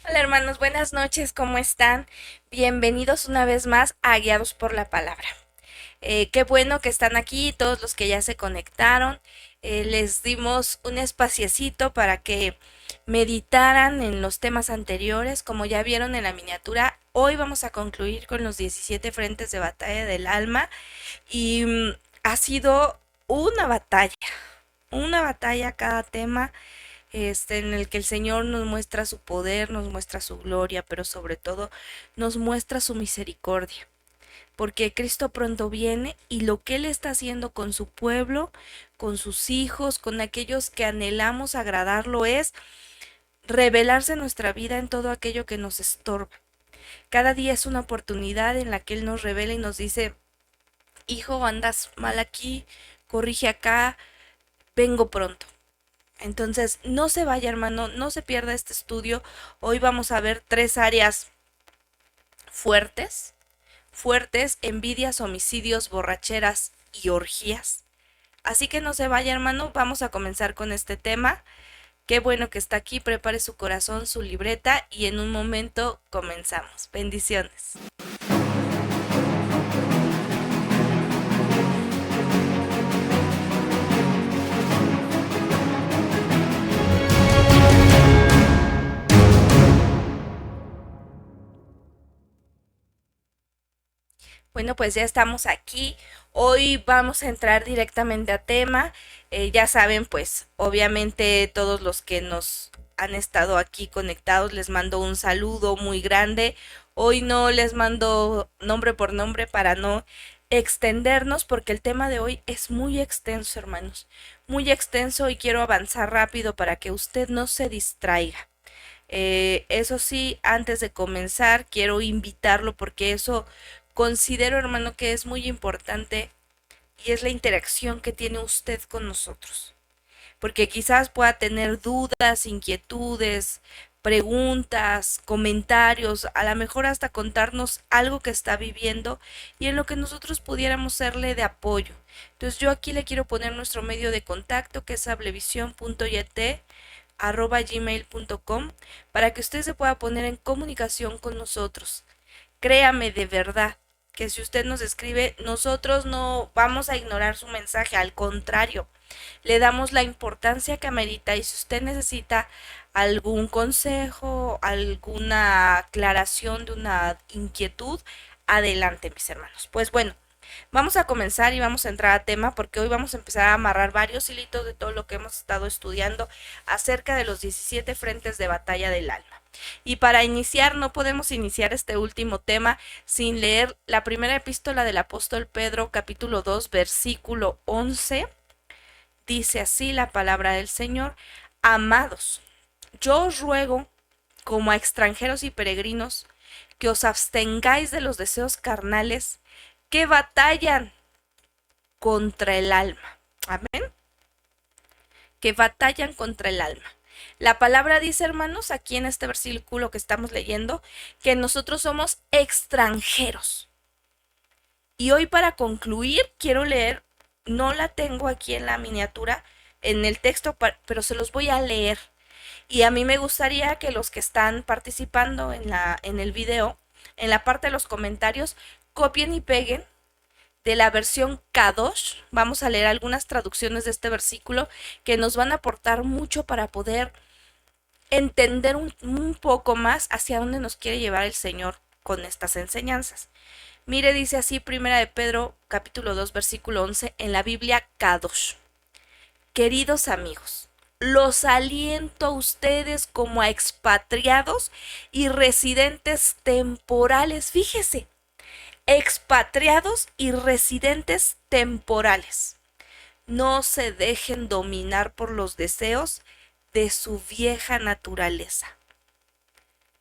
Hola hermanos, buenas noches, ¿cómo están? Bienvenidos una vez más a Guiados por la Palabra. Qué bueno que están aquí, todos los que ya se conectaron. Les dimos un espaciecito para que meditaran en los temas anteriores. Como ya vieron en la miniatura, hoy vamos a concluir con los 17 frentes de batalla del alma y ha sido una batalla cada tema en el que el Señor nos muestra su poder, nos muestra su gloria, pero sobre todo nos muestra su misericordia. Porque Cristo pronto viene y lo que Él está haciendo con su pueblo, con sus hijos, con aquellos que anhelamos agradarlo es revelarse en nuestra vida en todo aquello que nos estorba. Cada día es una oportunidad en la que Él nos revela y nos dice, hijo, andas mal aquí, corrige acá, vengo pronto. Entonces, no se vaya, hermano, no se pierda este estudio. Hoy vamos a ver tres áreas fuertes, envidias, homicidios, borracheras y orgías. Así que no se vaya, hermano, vamos a comenzar con este tema. Qué bueno que está aquí, prepare su corazón, su libreta y en un momento comenzamos. Bendiciones. Bueno, pues ya estamos aquí. Hoy vamos a entrar directamente a tema. Ya saben, pues obviamente todos los que nos han estado aquí conectados les mando un saludo muy grande. Hoy no les mando nombre por nombre para no extendernos porque el tema de hoy es muy extenso, hermanos. Muy extenso y quiero avanzar rápido para que usted no se distraiga. Eso sí, antes de comenzar, quiero invitarlo porque eso considero, hermano, que es muy importante y es la interacción que tiene usted con nosotros. Porque quizás pueda tener dudas, inquietudes, preguntas, comentarios, a lo mejor hasta contarnos algo que está viviendo y en lo que nosotros pudiéramos serle de apoyo. Entonces yo aquí le quiero poner nuestro medio de contacto que es sablevision.yt@gmail.com para que usted se pueda poner en comunicación con nosotros. Créame de verdad que si usted nos escribe, nosotros no vamos a ignorar su mensaje, al contrario, le damos la importancia que amerita y si usted necesita algún consejo, alguna aclaración de una inquietud, adelante, mis hermanos. Pues bueno, vamos a comenzar y vamos a entrar a tema porque hoy vamos a empezar a amarrar varios hilitos de todo lo que hemos estado estudiando acerca de los 17 frentes de batalla del alma. Y para iniciar, no podemos iniciar este último tema sin leer la primera epístola del apóstol Pedro, capítulo 2, versículo 11. Dice así la palabra del Señor: Amados, yo os ruego, como a extranjeros y peregrinos, que os abstengáis de los deseos carnales que batallan contra el alma. Amén. Que batallan contra el alma. La palabra dice, hermanos, aquí en este versículo que estamos leyendo, que nosotros somos extranjeros. Y hoy para concluir quiero leer, no la tengo aquí en la miniatura, en el texto, pero se los voy a leer. Y a mí me gustaría que los que están participando en el video, en la parte de los comentarios, copien y peguen de la versión Kadosh. Vamos a leer algunas traducciones de este versículo que nos van a aportar mucho para poder entender un poco más hacia dónde nos quiere llevar el Señor con estas enseñanzas. Mire, dice así Primera de Pedro, capítulo 2, versículo 11, en la Biblia Kadosh. Queridos amigos, los aliento a ustedes como a expatriados y residentes temporales. Fíjese, expatriados y residentes temporales. No se dejen dominar por los deseos de su vieja naturaleza.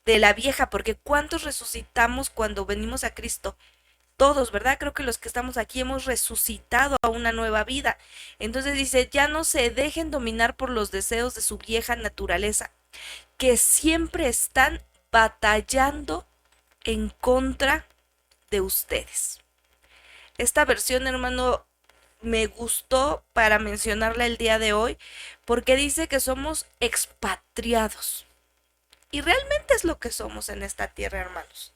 De la vieja, porque ¿cuántos resucitamos cuando venimos a Cristo? Todos, ¿verdad? Creo que los que estamos aquí hemos resucitado a una nueva vida. Entonces dice, ya no se dejen dominar por los deseos de su vieja naturaleza, que siempre están batallando en contra de ustedes. Esta versión, hermano, me gustó para mencionarla el día de hoy, porque dice que somos expatriados. Y realmente es lo que somos en esta tierra, hermanos.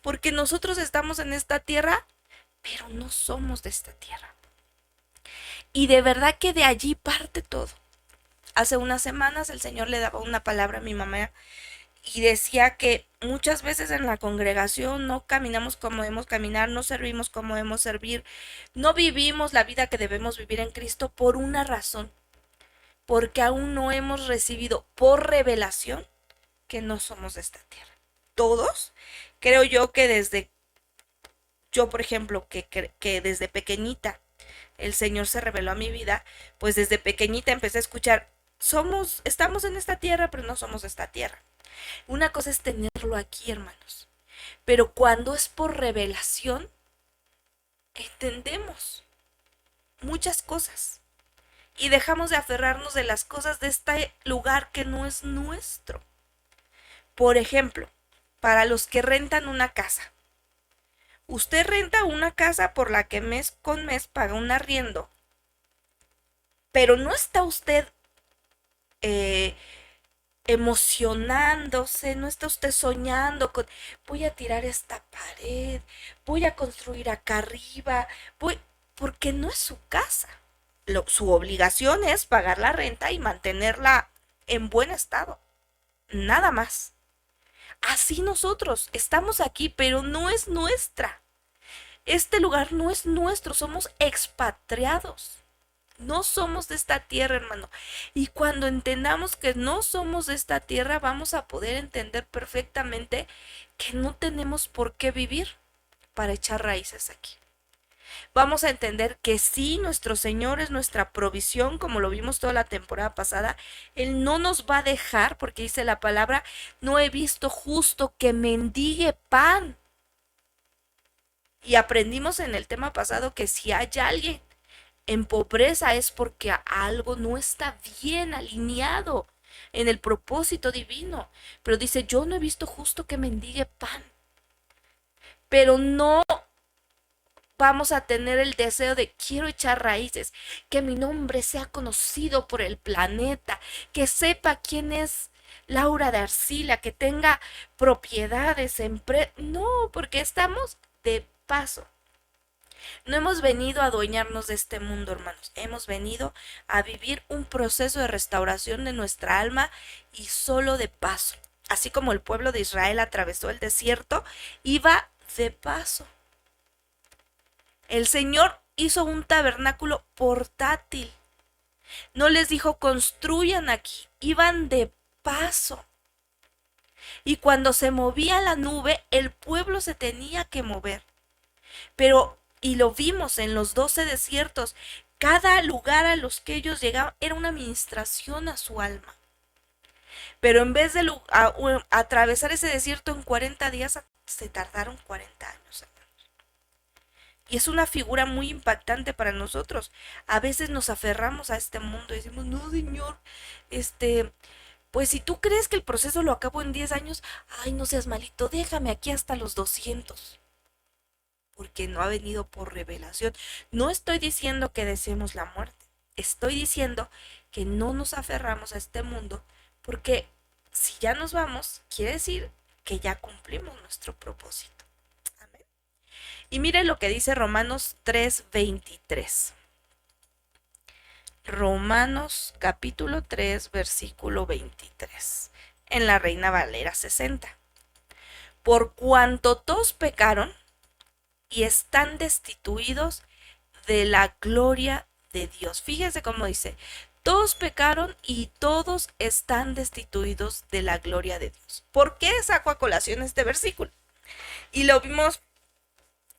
Porque nosotros estamos en esta tierra, pero no somos de esta tierra. Y de verdad que de allí parte todo. Hace unas semanas el Señor le daba una palabra a mi mamá y decía que muchas veces en la congregación no caminamos como debemos caminar, no servimos como debemos servir, no vivimos la vida que debemos vivir en Cristo por una razón, porque aún no hemos recibido por revelación que no somos de esta tierra. Todos, creo yo que desde, yo por ejemplo, que desde pequeñita el Señor se reveló a mi vida, pues desde pequeñita empecé a escuchar, estamos en esta tierra, pero no somos de esta tierra. Una cosa es tenerlo aquí, hermanos, pero cuando es por revelación, entendemos muchas cosas y dejamos de aferrarnos de las cosas de este lugar que no es nuestro. Por ejemplo, para los que rentan una casa. Usted renta una casa por la que mes con mes paga un arriendo, pero no está usted emocionándose, no está usted soñando con voy a tirar esta pared, voy a construir acá arriba, porque no es su casa. Su obligación es pagar la renta y mantenerla en buen estado, nada más. Así nosotros estamos aquí, pero no es nuestra. Este lugar no es nuestro, somos expatriados. No somos de esta tierra, hermano. Y cuando entendamos que no somos de esta tierra, vamos a poder entender perfectamente que no tenemos por qué vivir para echar raíces aquí. Vamos a entender que sí, nuestro Señor es nuestra provisión, como lo vimos toda la temporada pasada. Él no nos va a dejar, porque dice la palabra, no he visto justo que mendigue pan. Y aprendimos en el tema pasado que si hay alguien en pobreza es porque algo no está bien alineado en el propósito divino. Pero dice, yo no he visto justo que mendigue pan. Pero no vamos a tener el deseo de quiero echar raíces, que mi nombre sea conocido por el planeta, que sepa quién es Laura de Arcila, que tenga propiedades, no, porque estamos de paso. No hemos venido a adueñarnos de este mundo, hermanos. Hemos venido a vivir un proceso de restauración de nuestra alma y solo de paso. Así como el pueblo de Israel atravesó el desierto, iba de paso. El Señor hizo un tabernáculo portátil. No les dijo construyan aquí, iban de paso. Y cuando se movía la nube, el pueblo se tenía que mover. Y lo vimos en los 12 desiertos, cada lugar a los que ellos llegaban era una administración a su alma. Pero en vez de atravesar ese desierto en 40 días, se tardaron 40 años. Y es una figura muy impactante para nosotros. A veces nos aferramos a este mundo y decimos, no, Señor, pues si tú crees que el proceso lo acabo en 10 años, ay, no seas malito, déjame aquí hasta los 200. Porque no ha venido por revelación. No estoy diciendo que deseemos la muerte. Estoy diciendo que no nos aferramos a este mundo, porque si ya nos vamos, quiere decir que ya cumplimos nuestro propósito. Amén. Y mire lo que dice Romanos 3:23. Romanos capítulo 3, versículo 23. En la Reina Valera 60. Por cuanto todos pecaron y están destituidos de la gloria de Dios. Fíjense cómo dice, todos pecaron y todos están destituidos de la gloria de Dios. ¿Por qué saco a colación este versículo? Y lo vimos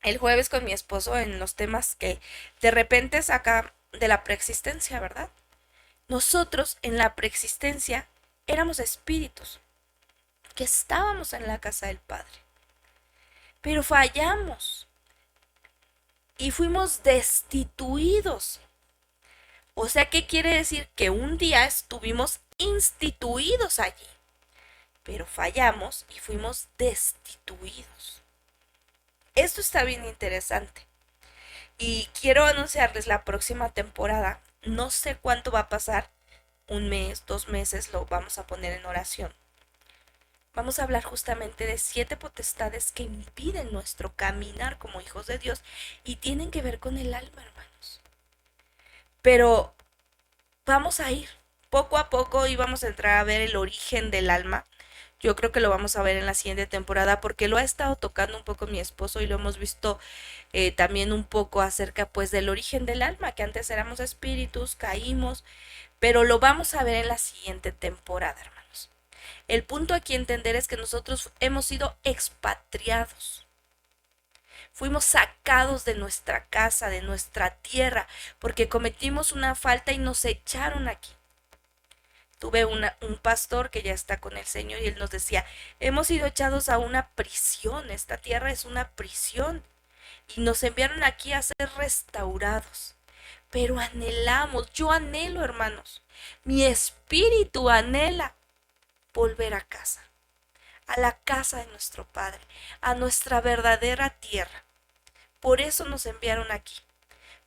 el jueves con mi esposo en los temas que de repente saca de la preexistencia, ¿verdad? Nosotros en la preexistencia éramos espíritus que estábamos en la casa del Padre, pero fallamos. Y fuimos destituidos. O sea, ¿qué quiere decir? Que un día estuvimos instituidos allí, pero fallamos y fuimos destituidos. Esto está bien interesante. Y quiero anunciarles la próxima temporada. No sé cuánto va a pasar, 1 mes, 2 meses, lo vamos a poner en oración. Vamos a hablar justamente de 7 potestades que impiden nuestro caminar como hijos de Dios y tienen que ver con el alma, hermanos. Pero vamos a ir poco a poco y vamos a entrar a ver el origen del alma. Yo creo que lo vamos a ver en la siguiente temporada porque lo ha estado tocando un poco mi esposo y lo hemos visto también un poco acerca pues del origen del alma, que antes éramos espíritus, caímos, pero lo vamos a ver en la siguiente temporada, hermanos. El punto aquí a entender es que nosotros hemos sido expatriados. Fuimos sacados de nuestra casa, de nuestra tierra, porque cometimos una falta y nos echaron aquí. Tuve un pastor que ya está con el Señor y él nos decía, hemos sido echados a una prisión, esta tierra es una prisión y nos enviaron aquí a ser restaurados. Pero anhelamos, yo anhelo, hermanos, mi espíritu anhela volver a casa, a la casa de nuestro Padre, a nuestra verdadera tierra. Por eso nos enviaron aquí,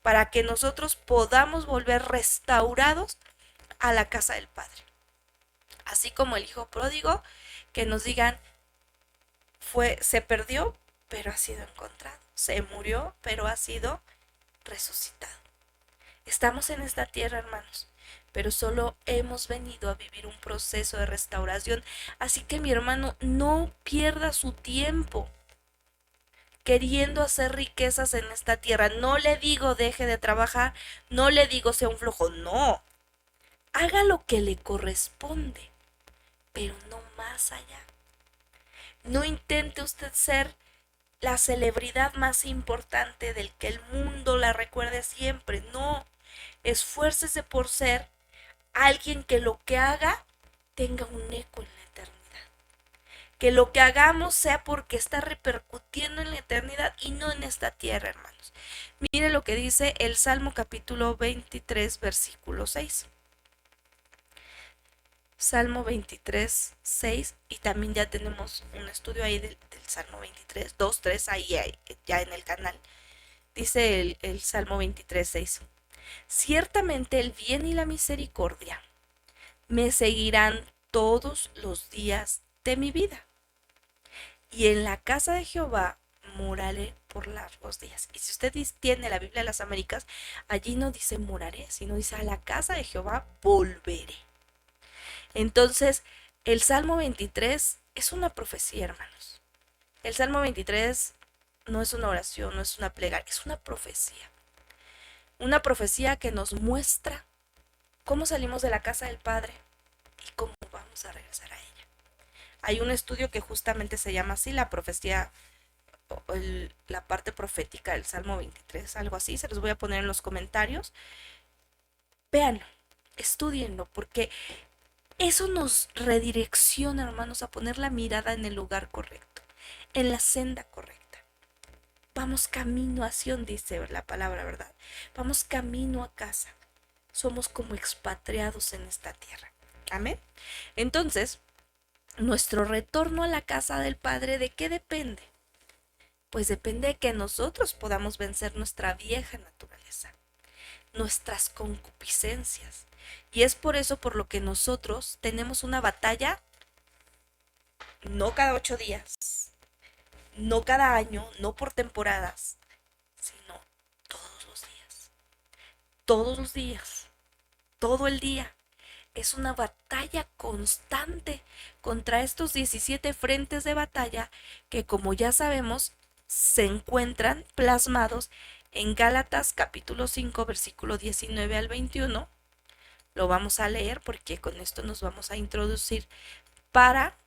para que nosotros podamos volver restaurados a la casa del Padre. Así como el hijo pródigo, que nos digan, se perdió, pero ha sido encontrado. Se murió, pero ha sido resucitado. Estamos en esta tierra, hermanos, pero solo hemos venido a vivir un proceso de restauración. Así que mi hermano, no pierda su tiempo queriendo hacer riquezas en esta tierra. No le digo deje de trabajar, no le digo sea un flojo, no. Haga lo que le corresponde, pero no más allá. No intente usted ser la celebridad más importante del que el mundo la recuerde siempre, no. Esfuércese por ser alguien que lo que haga tenga un eco en la eternidad. Que lo que hagamos sea porque está repercutiendo en la eternidad y no en esta tierra, hermanos. Mire lo que dice el Salmo capítulo 23, versículo 6. Salmo 23, 6, y también ya tenemos un estudio ahí del Salmo 23, 2, 3, ahí ya en el canal. Dice el Salmo 23, 6. Ciertamente el bien y la misericordia me seguirán todos los días de mi vida, y en la casa de Jehová moraré por largos días. Y si usted tiene la Biblia de las Américas, allí no dice moraré, sino dice a la casa de Jehová volveré. Entonces, el Salmo 23 es una profecía, hermanos. El Salmo 23 no es una oración, no es una plegaria, es una profecía. Una profecía que nos muestra cómo salimos de la casa del Padre y cómo vamos a regresar a ella. Hay un estudio que justamente se llama así, la profecía, la parte profética del Salmo 23, algo así, se los voy a poner en los comentarios. Véanlo, estudienlo, porque eso nos redirecciona, hermanos, a poner la mirada en el lugar correcto, en la senda correcta. Vamos camino a Sion, dice la palabra, ¿verdad? Vamos camino a casa. Somos como expatriados en esta tierra. Amén. Entonces, nuestro retorno a la casa del Padre, ¿de qué depende? Pues depende de que nosotros podamos vencer nuestra vieja naturaleza, nuestras concupiscencias. Y es por eso por lo que nosotros tenemos una batalla no cada 8 días, no cada año, no por temporadas, sino todos los días. Todos los días, todo el día. Es una batalla constante contra estos 17 frentes de batalla que, como ya sabemos, se encuentran plasmados en Gálatas capítulo 5, versículo 19 al 21. Lo vamos a leer porque con esto nos vamos a introducir para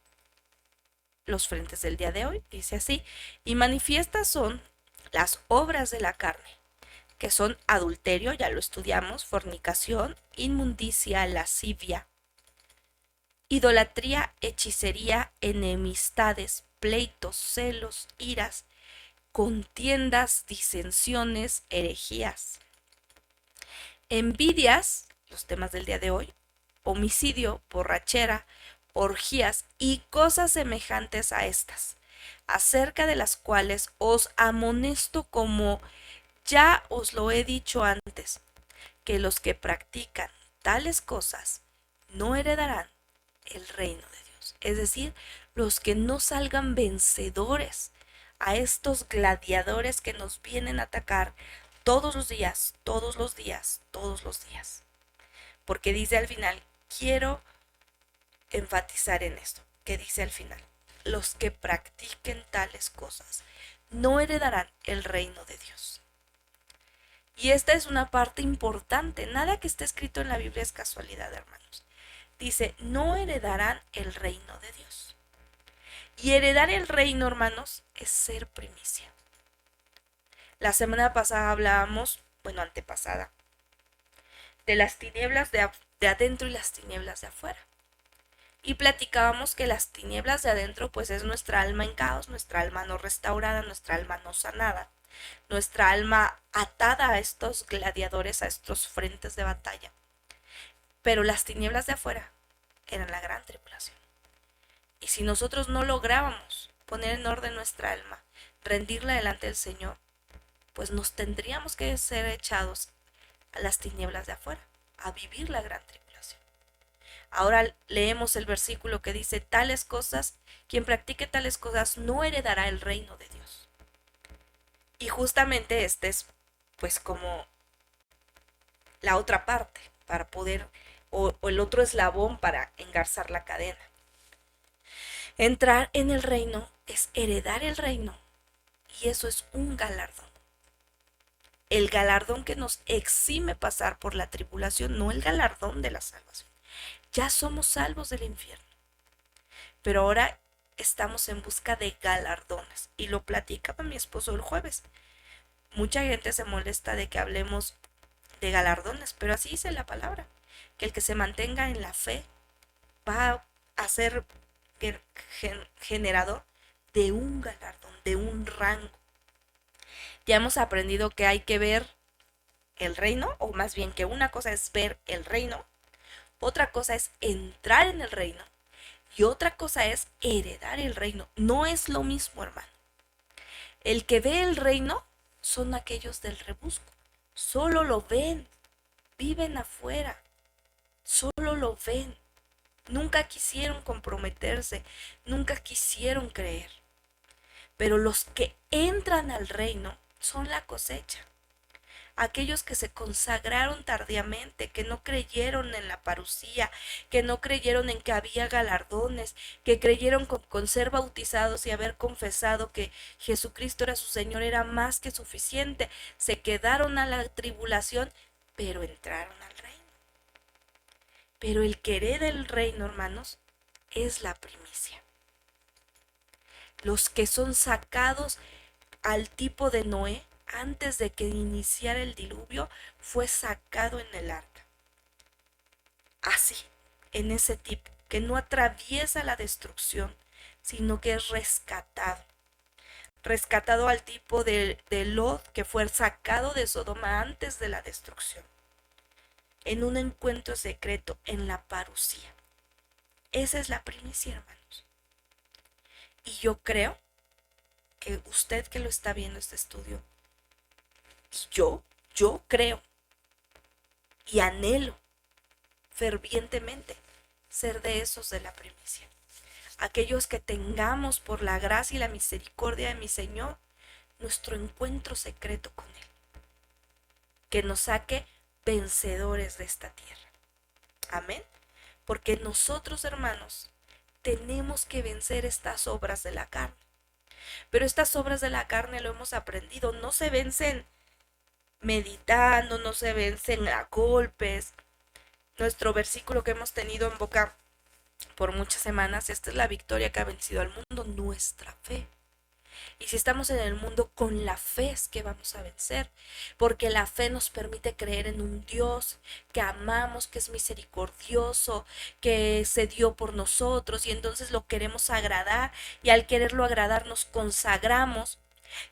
los frentes del día de hoy. Dice así: y manifiestas son las obras de la carne, que son adulterio, ya lo estudiamos, fornicación, inmundicia, lascivia, idolatría, hechicería, enemistades, pleitos, celos, iras, contiendas, disensiones, herejías, envidias, los temas del día de hoy, homicidio, borrachera, orgías y cosas semejantes a estas, acerca de las cuales os amonesto, como ya os lo he dicho antes, que los que practican tales cosas no heredarán el reino de Dios. Es decir, los que no salgan vencedores a estos gladiadores que nos vienen a atacar todos los días, todos los días, todos los días. Porque dice al final, quiero enfatizar en esto, que dice al final, los que practiquen tales cosas no heredarán el reino de Dios. Y esta es una parte importante, nada que esté escrito en la Biblia es casualidad, hermanos. Dice, no heredarán el reino de Dios. Y heredar el reino, hermanos, es ser primicia. La semana pasada hablábamos, antepasada, de las tinieblas de adentro y las tinieblas de afuera. Y platicábamos que las tinieblas de adentro pues es nuestra alma en caos, nuestra alma no restaurada, nuestra alma no sanada, nuestra alma atada a estos gladiadores, a estos frentes de batalla. Pero las tinieblas de afuera eran la gran tribulación. Y si nosotros no lográbamos poner en orden nuestra alma, rendirla delante del Señor, pues nos tendríamos que ser echados a las tinieblas de afuera, a vivir la gran tribulación. Ahora leemos el versículo que dice, tales cosas, quien practique tales cosas no heredará el reino de Dios. Y justamente este es pues como la otra parte para poder, o el otro eslabón para engarzar la cadena. Entrar en el reino es heredar el reino y eso es un galardón. El galardón que nos exime pasar por la tribulación, no el galardón de la salvación. Ya somos salvos del infierno, pero ahora estamos en busca de galardones y lo platicaba mi esposo el jueves. Mucha gente se molesta de que hablemos de galardones, pero así dice la palabra, que el que se mantenga en la fe va a ser generador de un galardón, de un rango. Ya hemos aprendido que hay que ver el reino, o más bien que una cosa es ver el reino, otra cosa es entrar en el reino y otra cosa es heredar el reino. No es lo mismo, hermano. El que ve el reino son aquellos del rebusco, solo lo ven, viven afuera, solo lo ven. Nunca quisieron comprometerse, nunca quisieron creer. Pero los que entran al reino son la cosecha. Aquellos que se consagraron tardíamente, que no creyeron en la parucía, que no creyeron en que había galardones, que creyeron con ser bautizados y haber confesado que Jesucristo era su Señor, era más que suficiente. Se quedaron a la tribulación, pero entraron al reino. Pero el que hereda el reino, hermanos, es la primicia. Los que son sacados al tipo de Noé, antes de que iniciara el diluvio, fue sacado en el arca. Así, en ese tipo, que no atraviesa la destrucción, sino que es rescatado. Rescatado al tipo de Lot, que fue sacado de Sodoma antes de la destrucción. En un encuentro secreto, en la parucía. Esa es la primicia, hermanos. Y yo creo que usted que lo está viendo este estudio, y yo creo y anhelo fervientemente ser de esos de la primicia. Aquellos que tengamos por la gracia y la misericordia de mi Señor nuestro encuentro secreto con Él. Que nos saque vencedores de esta tierra. Amén. Porque nosotros, hermanos, tenemos que vencer estas obras de la carne. Pero estas obras de la carne, lo hemos aprendido, no se vencen meditando, no se vencen a golpes. Nuestro versículo que hemos tenido en boca por muchas semanas, esta es la victoria que ha vencido al mundo, nuestra fe. Y si estamos en el mundo, con la fe es que vamos a vencer, porque la fe nos permite creer en un Dios que amamos, que es misericordioso, que se dio por nosotros y entonces lo queremos agradar, y al quererlo agradar nos consagramos,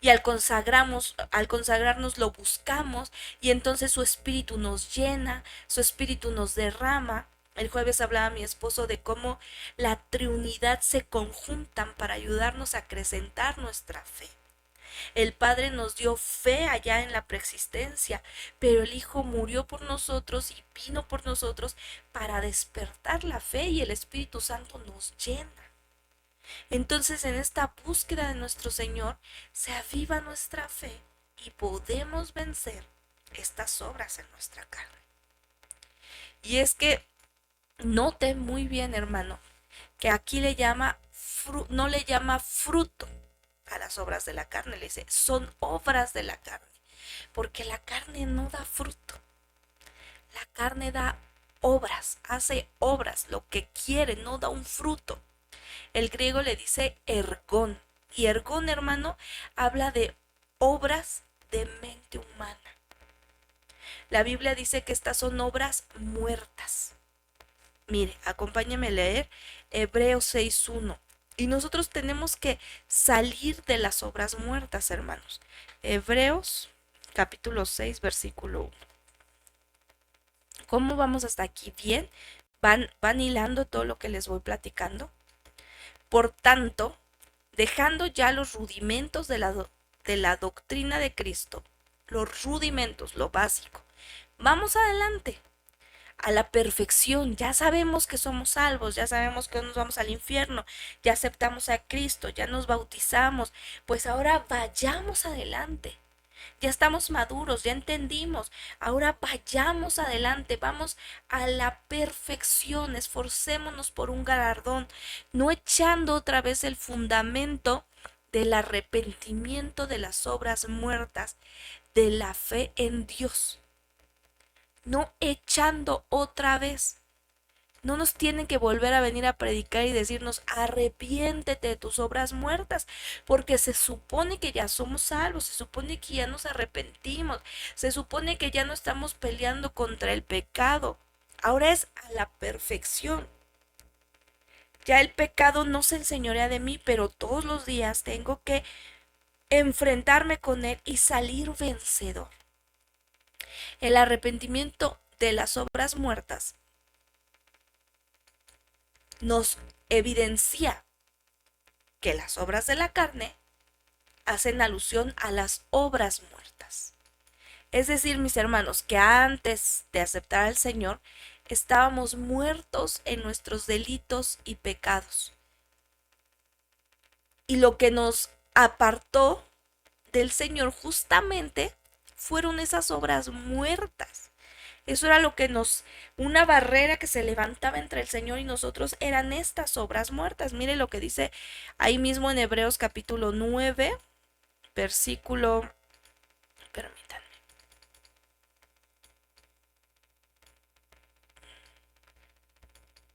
y al consagrarnos lo buscamos, y entonces su espíritu nos llena, su espíritu nos derrama. El jueves hablaba mi esposo de cómo la Trinidad se conjuntan para ayudarnos a acrecentar nuestra fe. El Padre nos dio fe allá en la preexistencia, pero el Hijo murió por nosotros y vino por nosotros para despertar la fe, y el Espíritu Santo nos llena. Entonces en esta búsqueda de nuestro Señor se aviva nuestra fe y podemos vencer estas obras en nuestra carne. Y es que note muy bien, hermano, que aquí no le llama fruto a las obras de la carne, le dice, son obras de la carne, porque la carne no da fruto, la carne da obras, hace obras, lo que quiere, no da un fruto. El griego le dice ergón, y ergón, hermano, habla de obras de mente humana. La Biblia dice que estas son obras muertas. Mire, acompáñame a leer Hebreos 6:1. Y nosotros tenemos que salir de las obras muertas, hermanos. Hebreos capítulo 6, versículo 1. ¿Cómo vamos hasta aquí? Bien, van hilando todo lo que les voy platicando. Por tanto, dejando ya los rudimentos de la doctrina de Cristo, los rudimentos, lo básico, vamos adelante a la perfección. Ya sabemos que somos salvos, ya sabemos que no nos vamos al infierno, ya aceptamos a Cristo, ya nos bautizamos, pues ahora vayamos adelante. Ya estamos maduros, ya entendimos, ahora vayamos adelante, vamos a la perfección, esforcémonos por un galardón, no echando otra vez el fundamento del arrepentimiento de las obras muertas, de la fe en Dios. No echando otra vez. No nos tienen que volver a venir a predicar y decirnos arrepiéntete de tus obras muertas, porque se supone que ya somos salvos, se supone que ya nos arrepentimos, se supone que ya no estamos peleando contra el pecado. Ahora es a la perfección. Ya el pecado no se enseñorea de mí, pero todos los días tengo que enfrentarme con él y salir vencedor. El arrepentimiento de las obras muertas nos evidencia que las obras de la carne hacen alusión a las obras muertas. Es decir, mis hermanos, que antes de aceptar al Señor estábamos muertos en nuestros delitos y pecados. Y lo que nos apartó del Señor justamente fueron esas obras muertas. Eso era lo que una barrera que se levantaba entre el Señor y nosotros eran estas obras muertas. Mire lo que dice ahí mismo en Hebreos capítulo 9, versículo, permítanme.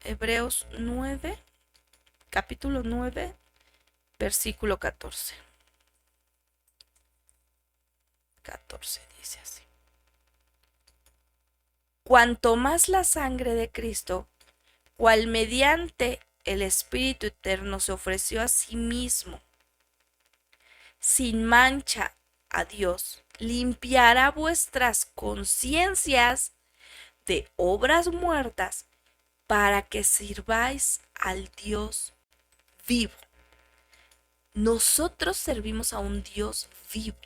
Hebreos 9, capítulo 9, versículo 14. 14 dice así. Cuanto más la sangre de Cristo, cual mediante el Espíritu Eterno se ofreció a sí mismo, sin mancha a Dios, limpiará vuestras conciencias de obras muertas para que sirváis al Dios vivo. Nosotros servimos a un Dios vivo.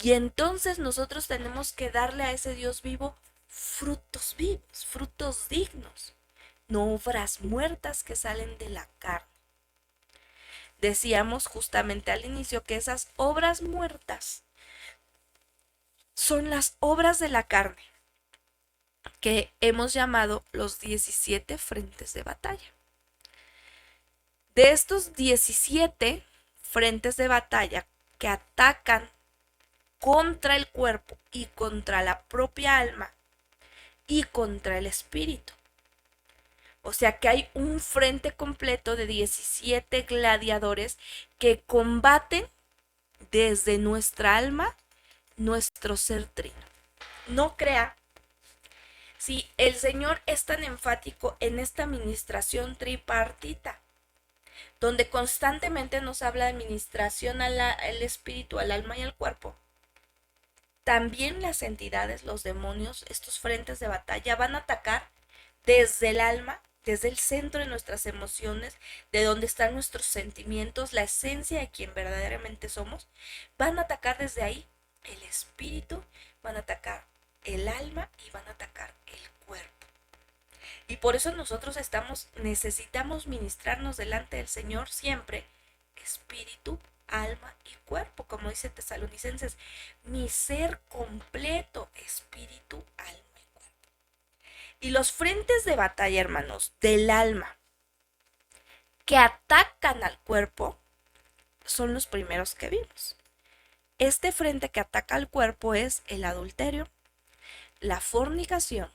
Y entonces nosotros tenemos que darle a ese Dios vivo frutos vivos, frutos dignos, no obras muertas que salen de la carne. Decíamos justamente al inicio que esas obras muertas son las obras de la carne que hemos llamado los 17 frentes de batalla. De estos 17 frentes de batalla que atacan contra el cuerpo y contra la propia alma y contra el espíritu. O sea que hay un frente completo de 17 gladiadores que combaten desde nuestra alma, nuestro ser trino. No crea, si el Señor es tan enfático en esta administración tripartita, donde constantemente nos habla de administración al espíritu, al alma y al cuerpo, también las entidades, los demonios, estos frentes de batalla van a atacar desde el alma, desde el centro de nuestras emociones, de donde están nuestros sentimientos, la esencia de quien verdaderamente somos. Van a atacar desde ahí el espíritu, van a atacar el alma y van a atacar el cuerpo. Y por eso nosotros necesitamos ministrarnos delante del Señor siempre, espíritu, alma y cuerpo, como dice Tesalonicenses, mi ser completo, espíritu, alma y cuerpo. Y los frentes de batalla, hermanos, del alma, que atacan al cuerpo, son los primeros que vimos. Este frente que ataca al cuerpo es el adulterio, la fornicación,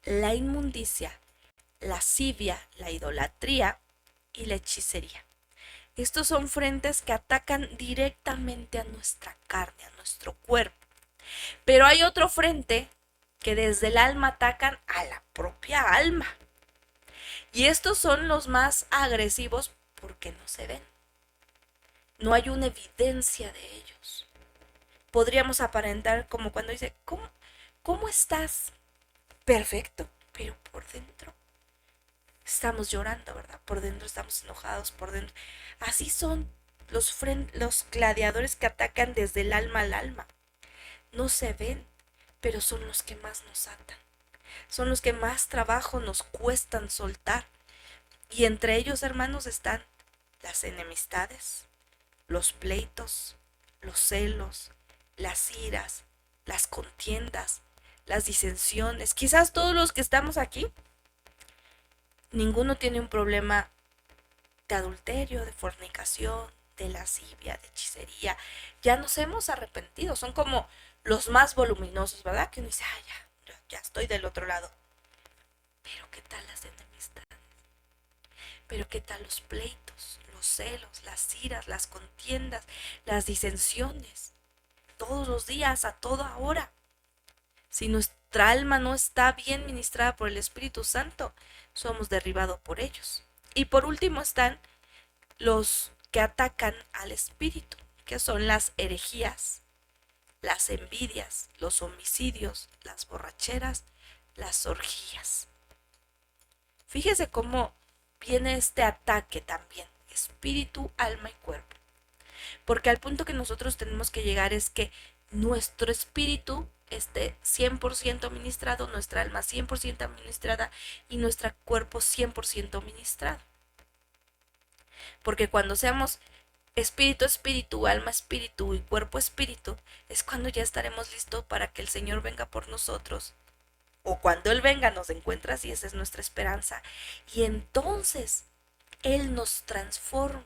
la inmundicia, la lascivia, la idolatría y la hechicería. Estos son frentes que atacan directamente a nuestra carne, a nuestro cuerpo. Pero hay otro frente que desde el alma atacan a la propia alma. Y estos son los más agresivos porque no se ven. No hay una evidencia de ellos. Podríamos aparentar como cuando dice, ¿cómo estás? Perfecto, pero por dentro estamos llorando, ¿verdad? Por dentro estamos enojados, por dentro. Así son los gladiadores que atacan desde el alma al alma. No se ven, pero son los que más nos atan. Son los que más trabajo nos cuestan soltar. Y entre ellos, hermanos, están las enemistades, los pleitos, los celos, las iras, las contiendas, las disensiones. Quizás todos los que estamos aquí, ninguno tiene un problema de adulterio, de fornicación, de lascivia, de hechicería. Ya nos hemos arrepentido. Son como los más voluminosos, ¿verdad? Que uno dice, ya estoy del otro lado. Pero ¿qué tal las enemistades? Pero ¿qué tal los pleitos, los celos, las iras, las contiendas, las disensiones? Todos los días, a toda hora. Si nuestra alma no está bien ministrada por el Espíritu Santo, somos derribados por ellos. Y por último están los que atacan al espíritu, que son las herejías, las envidias, los homicidios, las borracheras, las orgías. Fíjese cómo viene este ataque también, espíritu, alma y cuerpo. Porque al punto que nosotros tenemos que llegar es que nuestro espíritu esté 100% ministrado, nuestra alma 100% ministrada y nuestro cuerpo 100% ministrado. Porque cuando seamos espíritu, espíritu, alma, espíritu y cuerpo, espíritu, es cuando ya estaremos listos para que el Señor venga por nosotros. O cuando Él venga nos encuentra así, esa es nuestra esperanza. Y entonces Él nos transforme,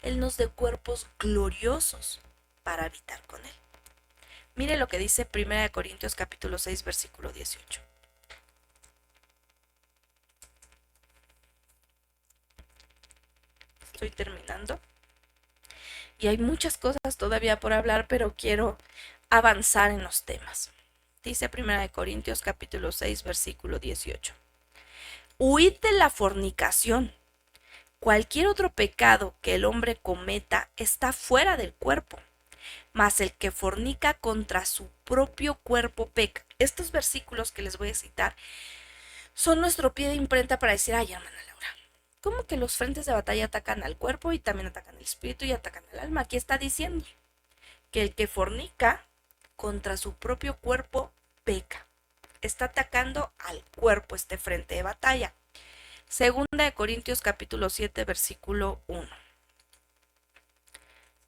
Él nos dé cuerpos gloriosos para habitar con Él. Mire lo que dice 1 Corintios capítulo 6, versículo 18. Estoy terminando. Y hay muchas cosas todavía por hablar, pero quiero avanzar en los temas. Dice 1 Corintios capítulo 6, versículo 18. Huid de la fornicación. Cualquier otro pecado que el hombre cometa está fuera del cuerpo, mas el que fornica contra su propio cuerpo peca. Estos versículos que les voy a citar son nuestro pie de imprenta para decir, hermana Laura, ¿cómo que los frentes de batalla atacan al cuerpo y también atacan el espíritu y atacan el alma? Aquí está diciendo que el que fornica contra su propio cuerpo peca. Está atacando al cuerpo este frente de batalla. Segunda de Corintios capítulo 7, versículo 1.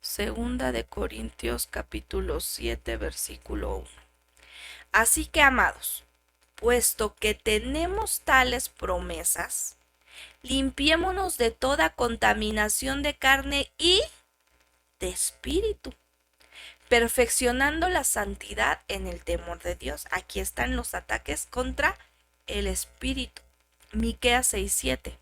Segunda de Corintios capítulo 7, versículo 1. Así que, amados, puesto que tenemos tales promesas, limpiémonos de toda contaminación de carne y de espíritu, perfeccionando la santidad en el temor de Dios. Aquí están los ataques contra el espíritu. Miqueas 6:7.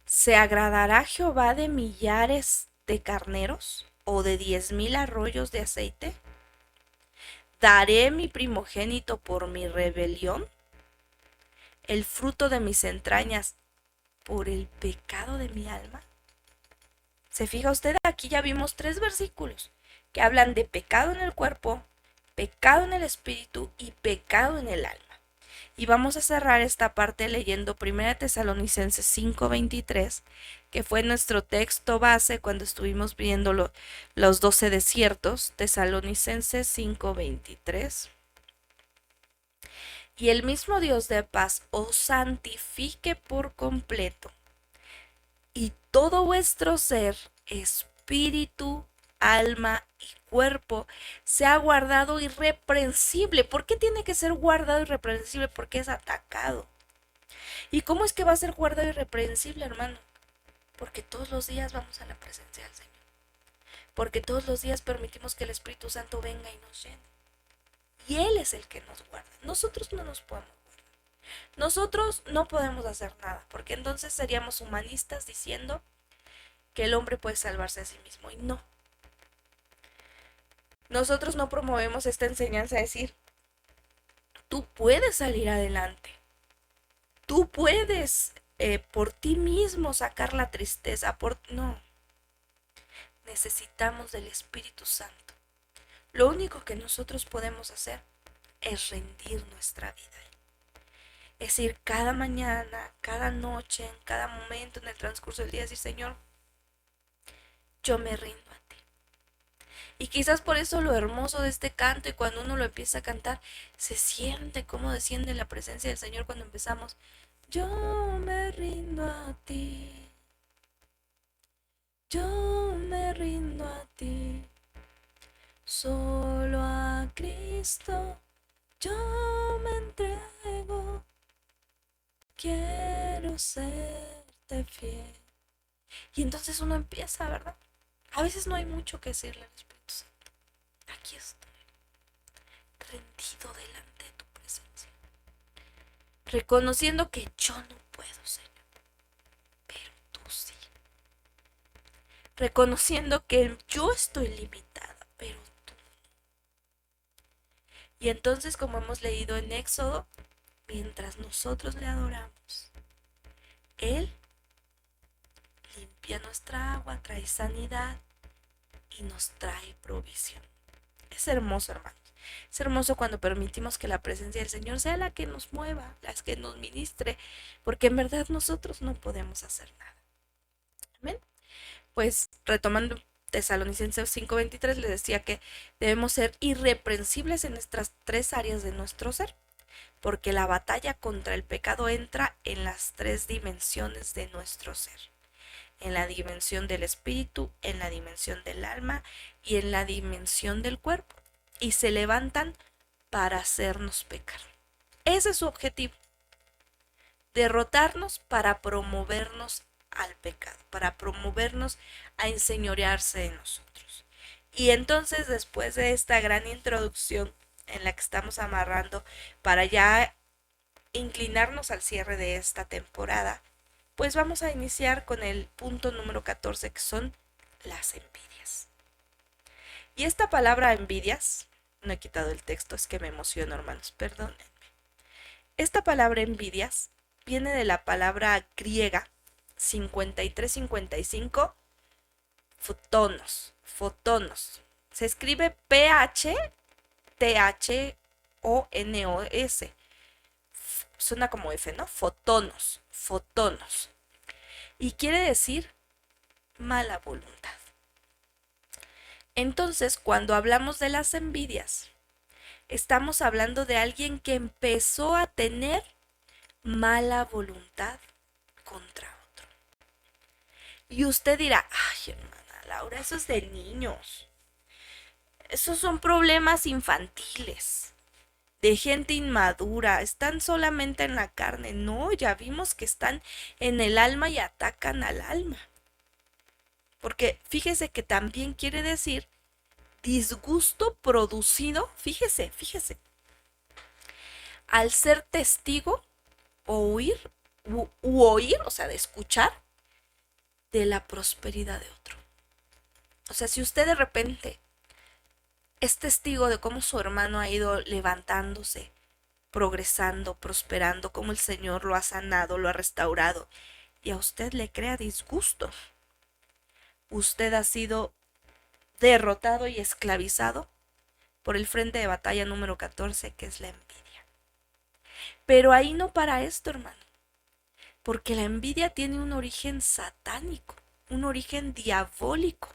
¿Se agradará Jehová de millares de carneros o de 10,000 arroyos de aceite? ¿Daré mi primogénito por mi rebelión? ¿El fruto de mis entrañas por el pecado de mi alma? ¿Se fija usted? Aquí ya vimos 3 versículos que hablan de pecado en el cuerpo, pecado en el espíritu y pecado en el alma. Y vamos a cerrar esta parte leyendo 1 Tesalonicenses 5:23, que fue nuestro texto base cuando estuvimos viendo los 12 desiertos. Tesalonicenses 5:23. Y el mismo Dios de paz os santifique por completo, y todo vuestro ser, espíritu, alma y cuerpo, sea guardado irreprensible. ¿Por qué tiene que ser guardado irreprensible? Porque es atacado. ¿Y cómo es que va a ser guardado irreprensible, hermano? Porque todos los días vamos a la presencia del Señor. Porque todos los días permitimos que el Espíritu Santo venga y nos llene. Y Él es el que nos guarda. Nosotros no nos podemos guardar. Nosotros no podemos hacer nada, porque entonces seríamos humanistas diciendo que el hombre puede salvarse a sí mismo. Y no. Nosotros no promovemos esta enseñanza de decir, tú puedes salir adelante. Tú puedes por ti mismo sacar la tristeza. No. Necesitamos del Espíritu Santo. Lo único que nosotros podemos hacer es rendir nuestra vida. Es ir cada mañana, cada noche, en cada momento, en el transcurso del día, decir, Señor, yo me rindo a ti. Y quizás por eso lo hermoso de este canto, y cuando uno lo empieza a cantar, se siente cómo desciende la presencia del Señor cuando empezamos. Yo me rindo a ti. Yo me rindo a ti. Solo a Cristo yo me entrego. Quiero serte fiel. Y entonces uno empieza, ¿verdad? A veces no hay mucho que decirle al Espíritu Santo. Aquí estoy, rendido delante de tu presencia, reconociendo que yo no puedo, Señor, pero tú sí. Reconociendo que yo estoy limitada, pero tú no. Y entonces, como hemos leído en Éxodo, mientras nosotros le adoramos, Él limpia nuestra agua, trae sanidad y nos trae provisión. Es hermoso, hermanos. Es hermoso cuando permitimos que la presencia del Señor sea la que nos mueva, la que nos ministre, porque en verdad nosotros no podemos hacer nada. Amén. Pues retomando Tesalonicenses 5:23, les decía que debemos ser irreprensibles en estas 3 áreas de nuestro ser, porque la batalla contra el pecado entra en las 3 dimensiones de nuestro ser. En la dimensión del espíritu, en la dimensión del alma y en la dimensión del cuerpo. Y se levantan para hacernos pecar. Ese es su objetivo. Derrotarnos para promovernos al pecado, para promovernos a enseñorearse de nosotros. Y entonces, después de esta gran introducción en la que estamos amarrando para ya inclinarnos al cierre de esta temporada, pues vamos a iniciar con el punto número 14, que son las envidias. Y esta palabra envidias, no he quitado el texto, es que me emociono, hermanos, perdónenme. Esta palabra envidias viene de la palabra griega 53-55, fotonos. Se escribe P-H-T-H-O-N-O-S. Suena como F, ¿no? Fotonos. Y quiere decir mala voluntad. Entonces, cuando hablamos de las envidias, estamos hablando de alguien que empezó a tener mala voluntad contra otro. Y usted dirá, ay, hermana Laura, eso es de niños. Esos son problemas infantiles, de gente inmadura, están solamente en la carne. No, ya vimos que están en el alma y atacan al alma. Porque fíjese que también quiere decir disgusto producido, fíjese, al ser testigo o oír, o sea, de escuchar de la prosperidad de otro. O sea, si usted de repente es testigo de cómo su hermano ha ido levantándose, progresando, prosperando, cómo el Señor lo ha sanado, lo ha restaurado, y a usted le crea disgusto, usted ha sido derrotado y esclavizado por el frente de batalla número 14, que es la envidia. Pero ahí no para esto, hermano, porque la envidia tiene un origen satánico, un origen diabólico.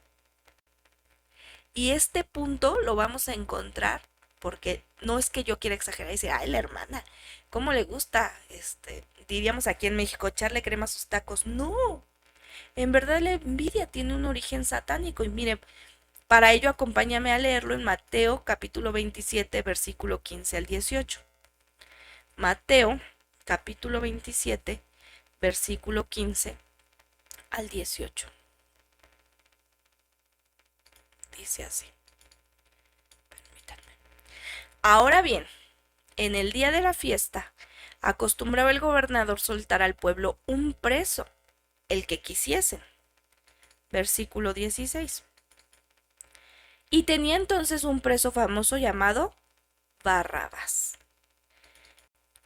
Y este punto lo vamos a encontrar, porque no es que yo quiera exagerar y decir, ay, la hermana, ¿cómo le gusta, diríamos aquí en México, echarle crema a sus tacos? No, en verdad la envidia tiene un origen satánico. Y mire, para ello acompáñame a leerlo en Mateo capítulo 27, versículo 15 al 18. Mateo capítulo 27, versículo 15 al 18. Dice así. Permítanme. Ahora bien, en el día de la fiesta, acostumbraba el gobernador soltar al pueblo un preso, el que quisiesen. Versículo 16. Y tenía entonces un preso famoso llamado Barrabás.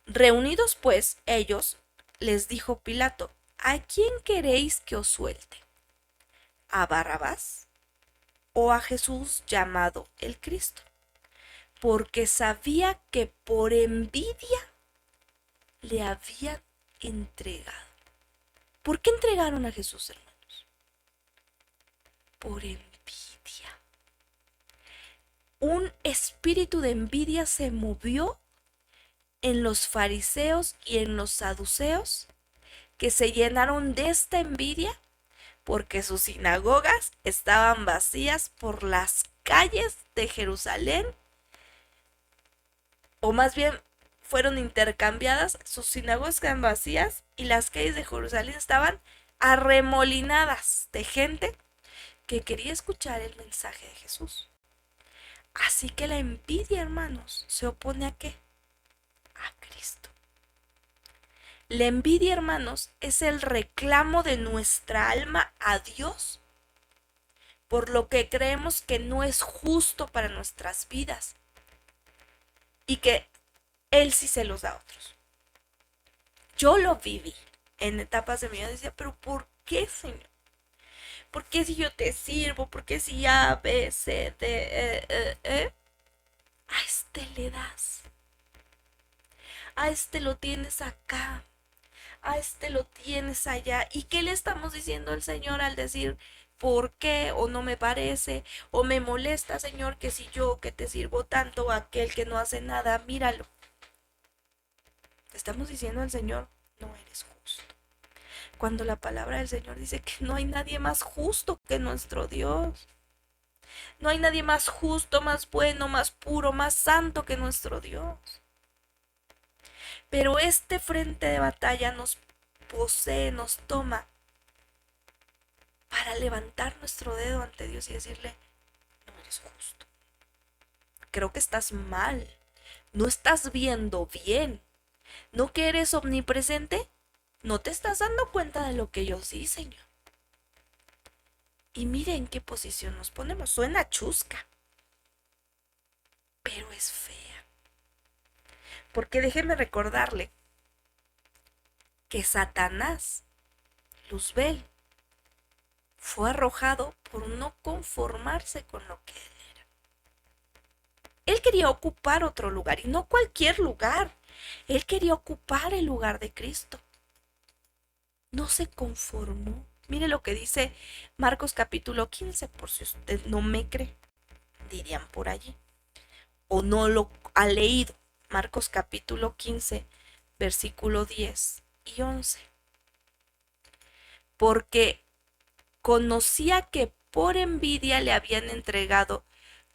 Reunidos pues ellos, les dijo Pilato, ¿a quién queréis que os suelte? ¿A Barrabás o a Jesús llamado el Cristo? Porque sabía que por envidia le habían entregado. ¿Por qué entregaron a Jesús, hermanos? Por envidia. Un espíritu de envidia se movió en los fariseos y en los saduceos, que se llenaron de esta envidia porque sus sinagogas estaban vacías por las calles de Jerusalén, o más bien fueron intercambiadas, sus sinagogas estaban vacías y las calles de Jerusalén estaban arremolinadas de gente que quería escuchar el mensaje de Jesús. Así que la envidia, hermanos, se opone ¿a qué? A Cristo. La envidia, hermanos, es el reclamo de nuestra alma a Dios por lo que creemos que no es justo para nuestras vidas y que Él sí se los da a otros. Yo lo viví en etapas de mi vida. Decía, pero ¿por qué, Señor? ¿Por qué si yo te sirvo? ¿Por qué si A, B, C, D, a este le das? A este lo tienes acá. A este lo tienes allá. ¿Y qué le estamos diciendo al Señor al decir por qué o no me parece o me molesta, Señor, que si yo que te sirvo tanto, aquel que no hace nada, míralo? Estamos diciendo al Señor, no eres justo. Cuando la palabra del Señor dice que no hay nadie más justo que nuestro Dios. No hay nadie más justo, más bueno, más puro, más santo que nuestro Dios. Pero este frente de batalla nos posee, nos toma para levantar nuestro dedo ante Dios y decirle, no eres justo. Creo que estás mal. No estás viendo bien. ¿No que eres omnipresente? ¿No te estás dando cuenta de lo que yo sí, Señor? Y mire en qué posición nos ponemos. Suena chusca, pero es fea. Porque déjeme recordarle que Satanás, Luzbel, fue arrojado por no conformarse con lo que él era. Él quería ocupar otro lugar, y no cualquier lugar. Él quería ocupar el lugar de Cristo. No se conformó. Mire lo que dice Marcos capítulo 15, por si usted no me cree, dirían por allí, o no lo ha leído. Marcos capítulo 15, versículo 10 y 11. Porque conocía que por envidia le habían entregado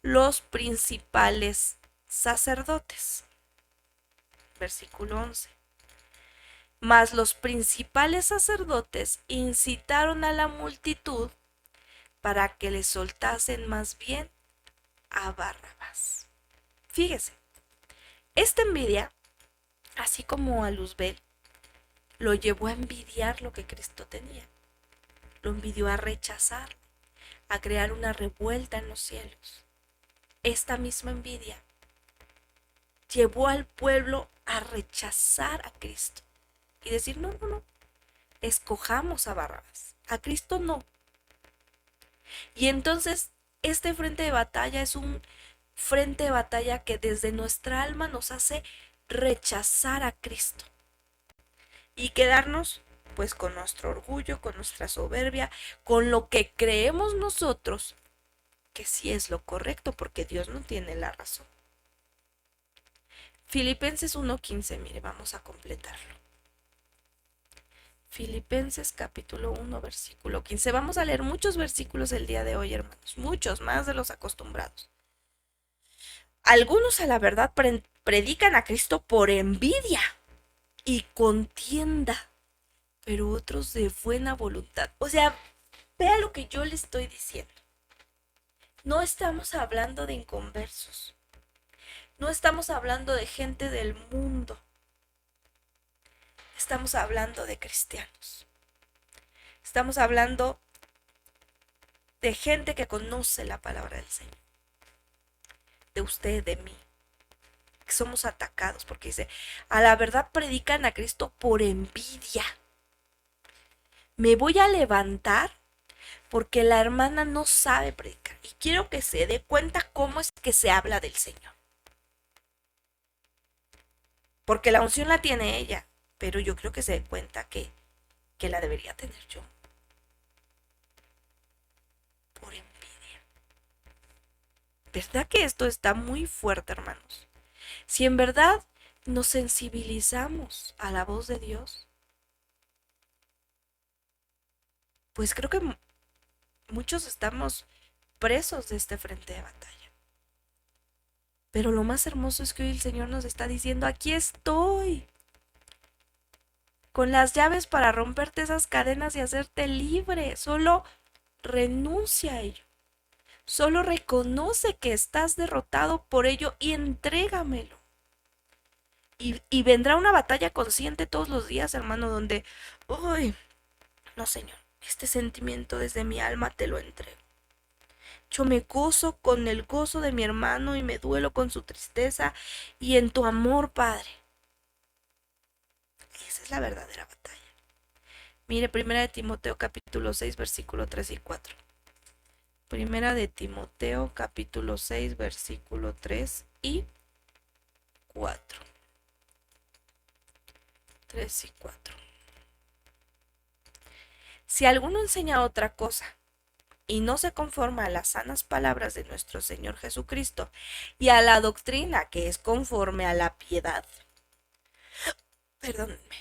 los principales sacerdotes. Versículo 11. Mas los principales sacerdotes incitaron a la multitud para que le soltasen más bien a Barrabás. Fíjese, esta envidia, así como a Luzbel, lo llevó a envidiar lo que Cristo tenía. Lo envidió a rechazar, a crear una revuelta en los cielos. Esta misma envidia llevó al pueblo a rechazar a Cristo y decir, no, escojamos a Barrabás, a Cristo no. Y entonces este frente de batalla es un frente de batalla que desde nuestra alma nos hace rechazar a Cristo y quedarnos pues con nuestro orgullo, con nuestra soberbia, con lo que creemos nosotros que sí es lo correcto, porque Dios no tiene la razón. Filipenses 1:15, mire, vamos a completarlo. Filipenses capítulo 1, versículo 15. Vamos a leer muchos versículos el día de hoy, hermanos, muchos más de los acostumbrados. Algunos a la verdad predican a Cristo por envidia y contienda, pero otros de buena voluntad. O sea, vea lo que yo le estoy diciendo. No estamos hablando de inconversos. No estamos hablando de gente del mundo. Estamos hablando de cristianos. Estamos hablando de gente que conoce la palabra del Señor. De usted, de mí. Que somos atacados porque dice, a la verdad predican a Cristo por envidia. Me voy a levantar porque la hermana no sabe predicar. Y quiero que se dé cuenta cómo es que se habla del Señor. Porque la unción la tiene ella, pero yo creo que se dé cuenta que la debería tener yo. Por envidia. ¿Verdad que esto está muy fuerte, hermanos? Si en verdad nos sensibilizamos a la voz de Dios, pues creo que muchos estamos presos de este frente de batalla. Pero lo más hermoso es que hoy el Señor nos está diciendo, aquí estoy, con las llaves para romperte esas cadenas y hacerte libre. Solo renuncia a ello. Solo reconoce que estás derrotado por ello y entrégamelo. Y vendrá una batalla consciente todos los días, hermano, donde, uy, no, Señor, este sentimiento desde mi alma te lo entrego. Yo me gozo con el gozo de mi hermano y me duelo con su tristeza y en tu amor, Padre. Esa es la verdadera batalla. Mire, Primera de Timoteo capítulo 6, versículo 3 y 4. Primera de Timoteo capítulo 6, versículo 3 y 4. 3 y 4. Si alguno enseña otra cosa y no se conforma a las sanas palabras de nuestro Señor Jesucristo y a la doctrina que es conforme a la piedad, perdónenme,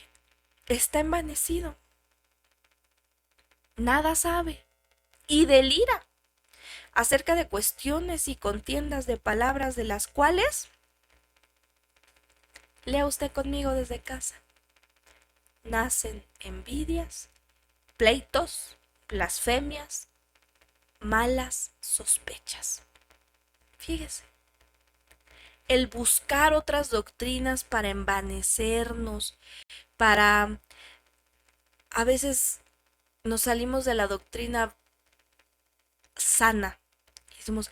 está envanecido, nada sabe y delira acerca de cuestiones y contiendas de palabras de las cuales, lea usted conmigo desde casa, nacen envidias, pleitos, blasfemias, malas sospechas. Fíjese, el buscar otras doctrinas para envanecernos, para a veces nos salimos de la doctrina sana y decimos,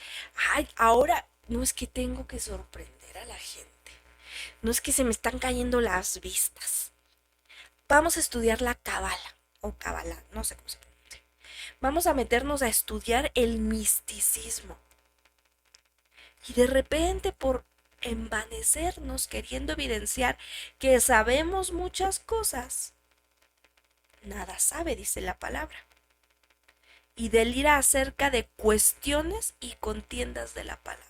ay, ahora no es que tengo que sorprender a la gente, no es que se me están cayendo las vistas. Vamos a estudiar la cábala o cábala, no sé cómo se llama. Vamos a meternos a estudiar el misticismo. Y de repente, por envanecernos queriendo evidenciar que sabemos muchas cosas, nada sabe, dice la palabra. Y delira acerca de cuestiones y contiendas de la palabra.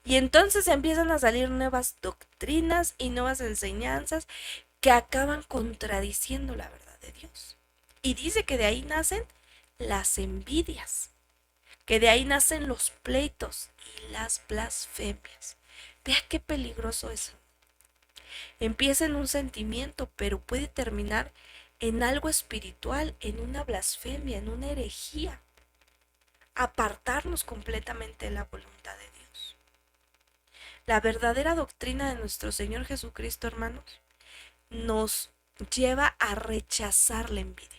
Y entonces empiezan a salir nuevas doctrinas y nuevas enseñanzas que acaban contradiciendo la verdad de Dios. Y dice que de ahí nacen las envidias, que de ahí nacen los pleitos y las blasfemias. Vea qué peligroso eso. Empieza en un sentimiento, pero puede terminar en algo espiritual, en una blasfemia, en una herejía. Apartarnos completamente de la voluntad de Dios. La verdadera doctrina de nuestro Señor Jesucristo, hermanos, nos lleva a rechazar la envidia.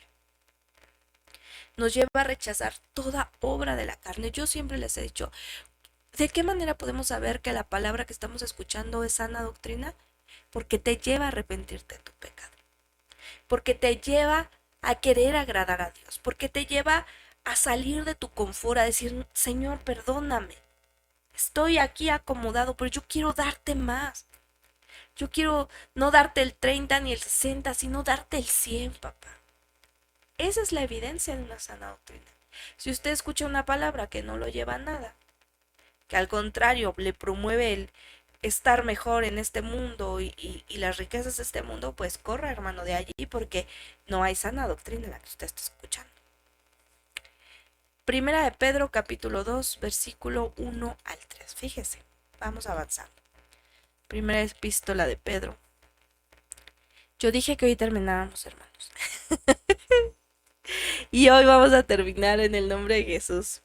Nos lleva a rechazar toda obra de la carne. Yo siempre les he dicho, ¿de qué manera podemos saber que la palabra que estamos escuchando es sana doctrina? Porque te lleva a arrepentirte de tu pecado. Porque te lleva a querer agradar a Dios. Porque te lleva a salir de tu confort, a decir, Señor, perdóname. Estoy aquí acomodado, pero yo quiero darte más. Yo quiero no darte el 30 ni el 60, sino darte el 100, papá. Esa es la evidencia de una sana doctrina. Si usted escucha una palabra que no lo lleva a nada, que al contrario le promueve el estar mejor en este mundo y las riquezas de este mundo, pues corra, hermano, de allí, porque no hay sana doctrina en la que usted está escuchando. Primera de Pedro, capítulo 2, versículo 1 al 3. Fíjese, vamos avanzando. Primera epístola de Pedro. Yo dije que hoy terminábamos, hermanos. Y hoy vamos a terminar en el nombre de Jesús.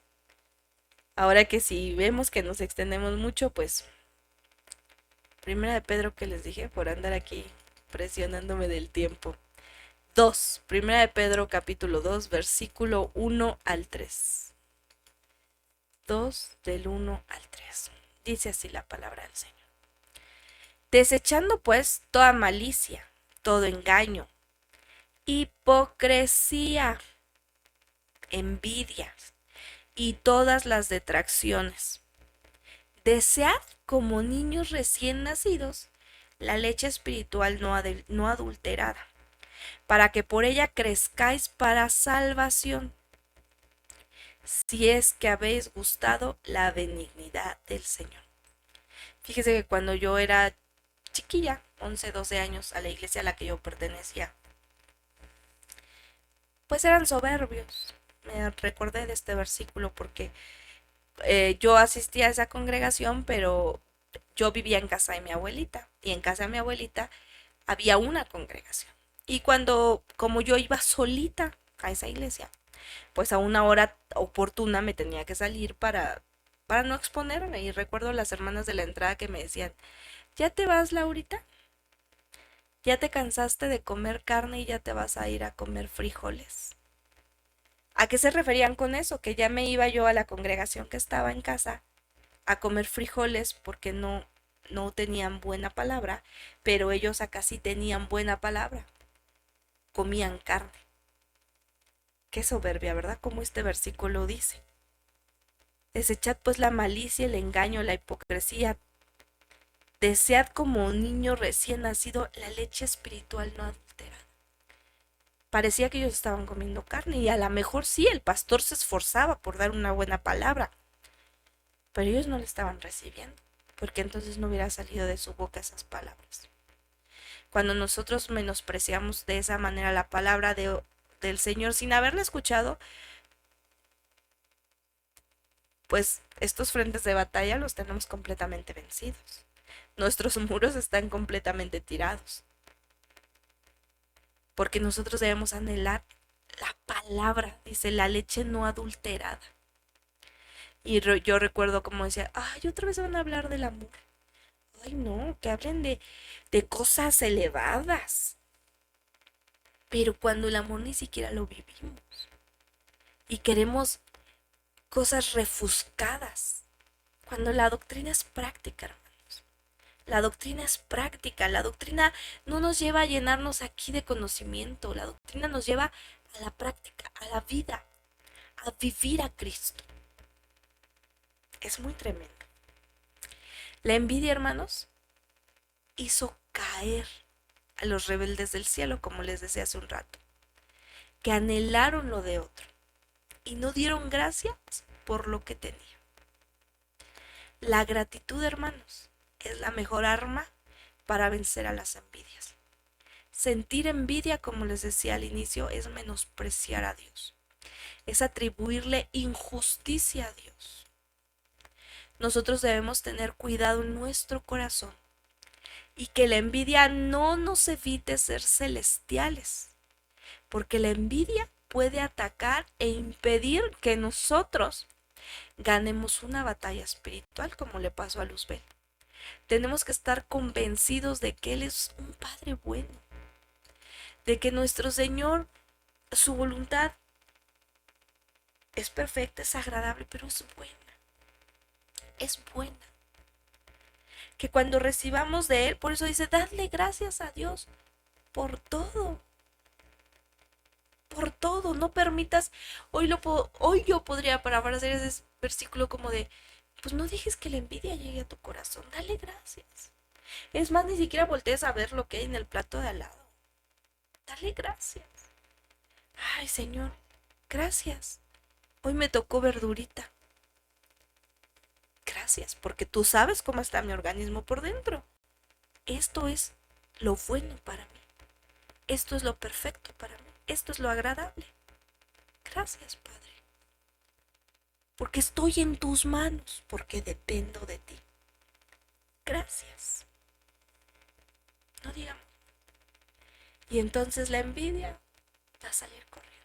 Ahora que si vemos que nos extendemos mucho, pues Primera de Pedro, que les dije por andar aquí presionándome del tiempo. 2. Primera de Pedro, capítulo 2, versículo 1 al 3. 2 del 1 al 3. Dice así la palabra del Señor. Desechando pues toda malicia, todo engaño, hipocresía, envidias y todas las detracciones. Desead como niños recién nacidos la leche espiritual no adulterada, para que por ella crezcáis para salvación, si es que habéis gustado la benignidad del Señor. Fíjese que cuando yo era chiquilla, 11, 12 años, a la iglesia a la que yo pertenecía, pues eran soberbios. Me recordé de este versículo porque yo asistía a esa congregación, pero yo vivía en casa de mi abuelita, y en casa de mi abuelita había una congregación. Y como yo iba solita a esa iglesia, pues a una hora oportuna me tenía que salir para no exponerme. Y recuerdo las hermanas de la entrada que me decían, ¿ya te vas, Laurita? ¿Ya te cansaste de comer carne y ya te vas a ir a comer frijoles? ¿A qué se referían con eso? Que ya me iba yo a la congregación que estaba en casa a comer frijoles porque no tenían buena palabra, pero ellos acá sí tenían buena palabra. Comían carne. Qué soberbia, ¿verdad? Como este versículo dice. Desechad pues la malicia, el engaño, la hipocresía. Desead como un niño recién nacido la leche espiritual no adulterada. Parecía que ellos estaban comiendo carne y a lo mejor sí, el pastor se esforzaba por dar una buena palabra, pero ellos no la estaban recibiendo, porque entonces no hubiera salido de su boca esas palabras. Cuando nosotros menospreciamos de esa manera la palabra del Señor sin haberla escuchado, pues estos frentes de batalla los tenemos completamente vencidos. Nuestros muros están completamente tirados. Porque nosotros debemos anhelar la palabra, dice, la leche no adulterada. Y yo recuerdo como decía, ay, otra vez van a hablar del amor. Ay, no, que hablen de cosas elevadas. Pero cuando el amor ni siquiera lo vivimos. Y queremos cosas refuscadas. Cuando la doctrina es práctica, hermanos. La doctrina es práctica. La doctrina no nos lleva a llenarnos aquí de conocimiento. La doctrina nos lleva a la práctica, a la vida, a vivir a Cristo. Es muy tremendo. La envidia, hermanos, hizo caer a los rebeldes del cielo, como les decía hace un rato, que anhelaron lo de otro y no dieron gracias por lo que tenían. La gratitud, hermanos, es la mejor arma para vencer a las envidias. Sentir envidia, como les decía al inicio, es menospreciar a Dios, es atribuirle injusticia a Dios. Nosotros debemos tener cuidado en nuestro corazón y que la envidia no nos evite ser celestiales, porque la envidia puede atacar e impedir que nosotros ganemos una batalla espiritual, como le pasó a Luzbel. Tenemos que estar convencidos de que Él es un Padre bueno, de que nuestro Señor, su voluntad es perfecta, es agradable, pero es buena. Es buena. Que cuando recibamos de Él, por eso dice, dadle gracias a Dios por todo. Por todo, no permitas, hoy yo podría parafrasear ese versículo como de, pues no dejes que la envidia llegue a tu corazón, dale gracias. Es más, ni siquiera voltees a ver lo que hay en el plato de al lado. Dale gracias. Ay, Señor, gracias. Hoy me tocó verdurita. Gracias, porque tú sabes cómo está mi organismo por dentro. Esto es lo bueno para mí. Esto es lo perfecto para mí. Esto es lo agradable. Gracias, Padre. Porque estoy en tus manos, porque dependo de ti. Gracias. No digamos. Y entonces la envidia va a salir corriendo.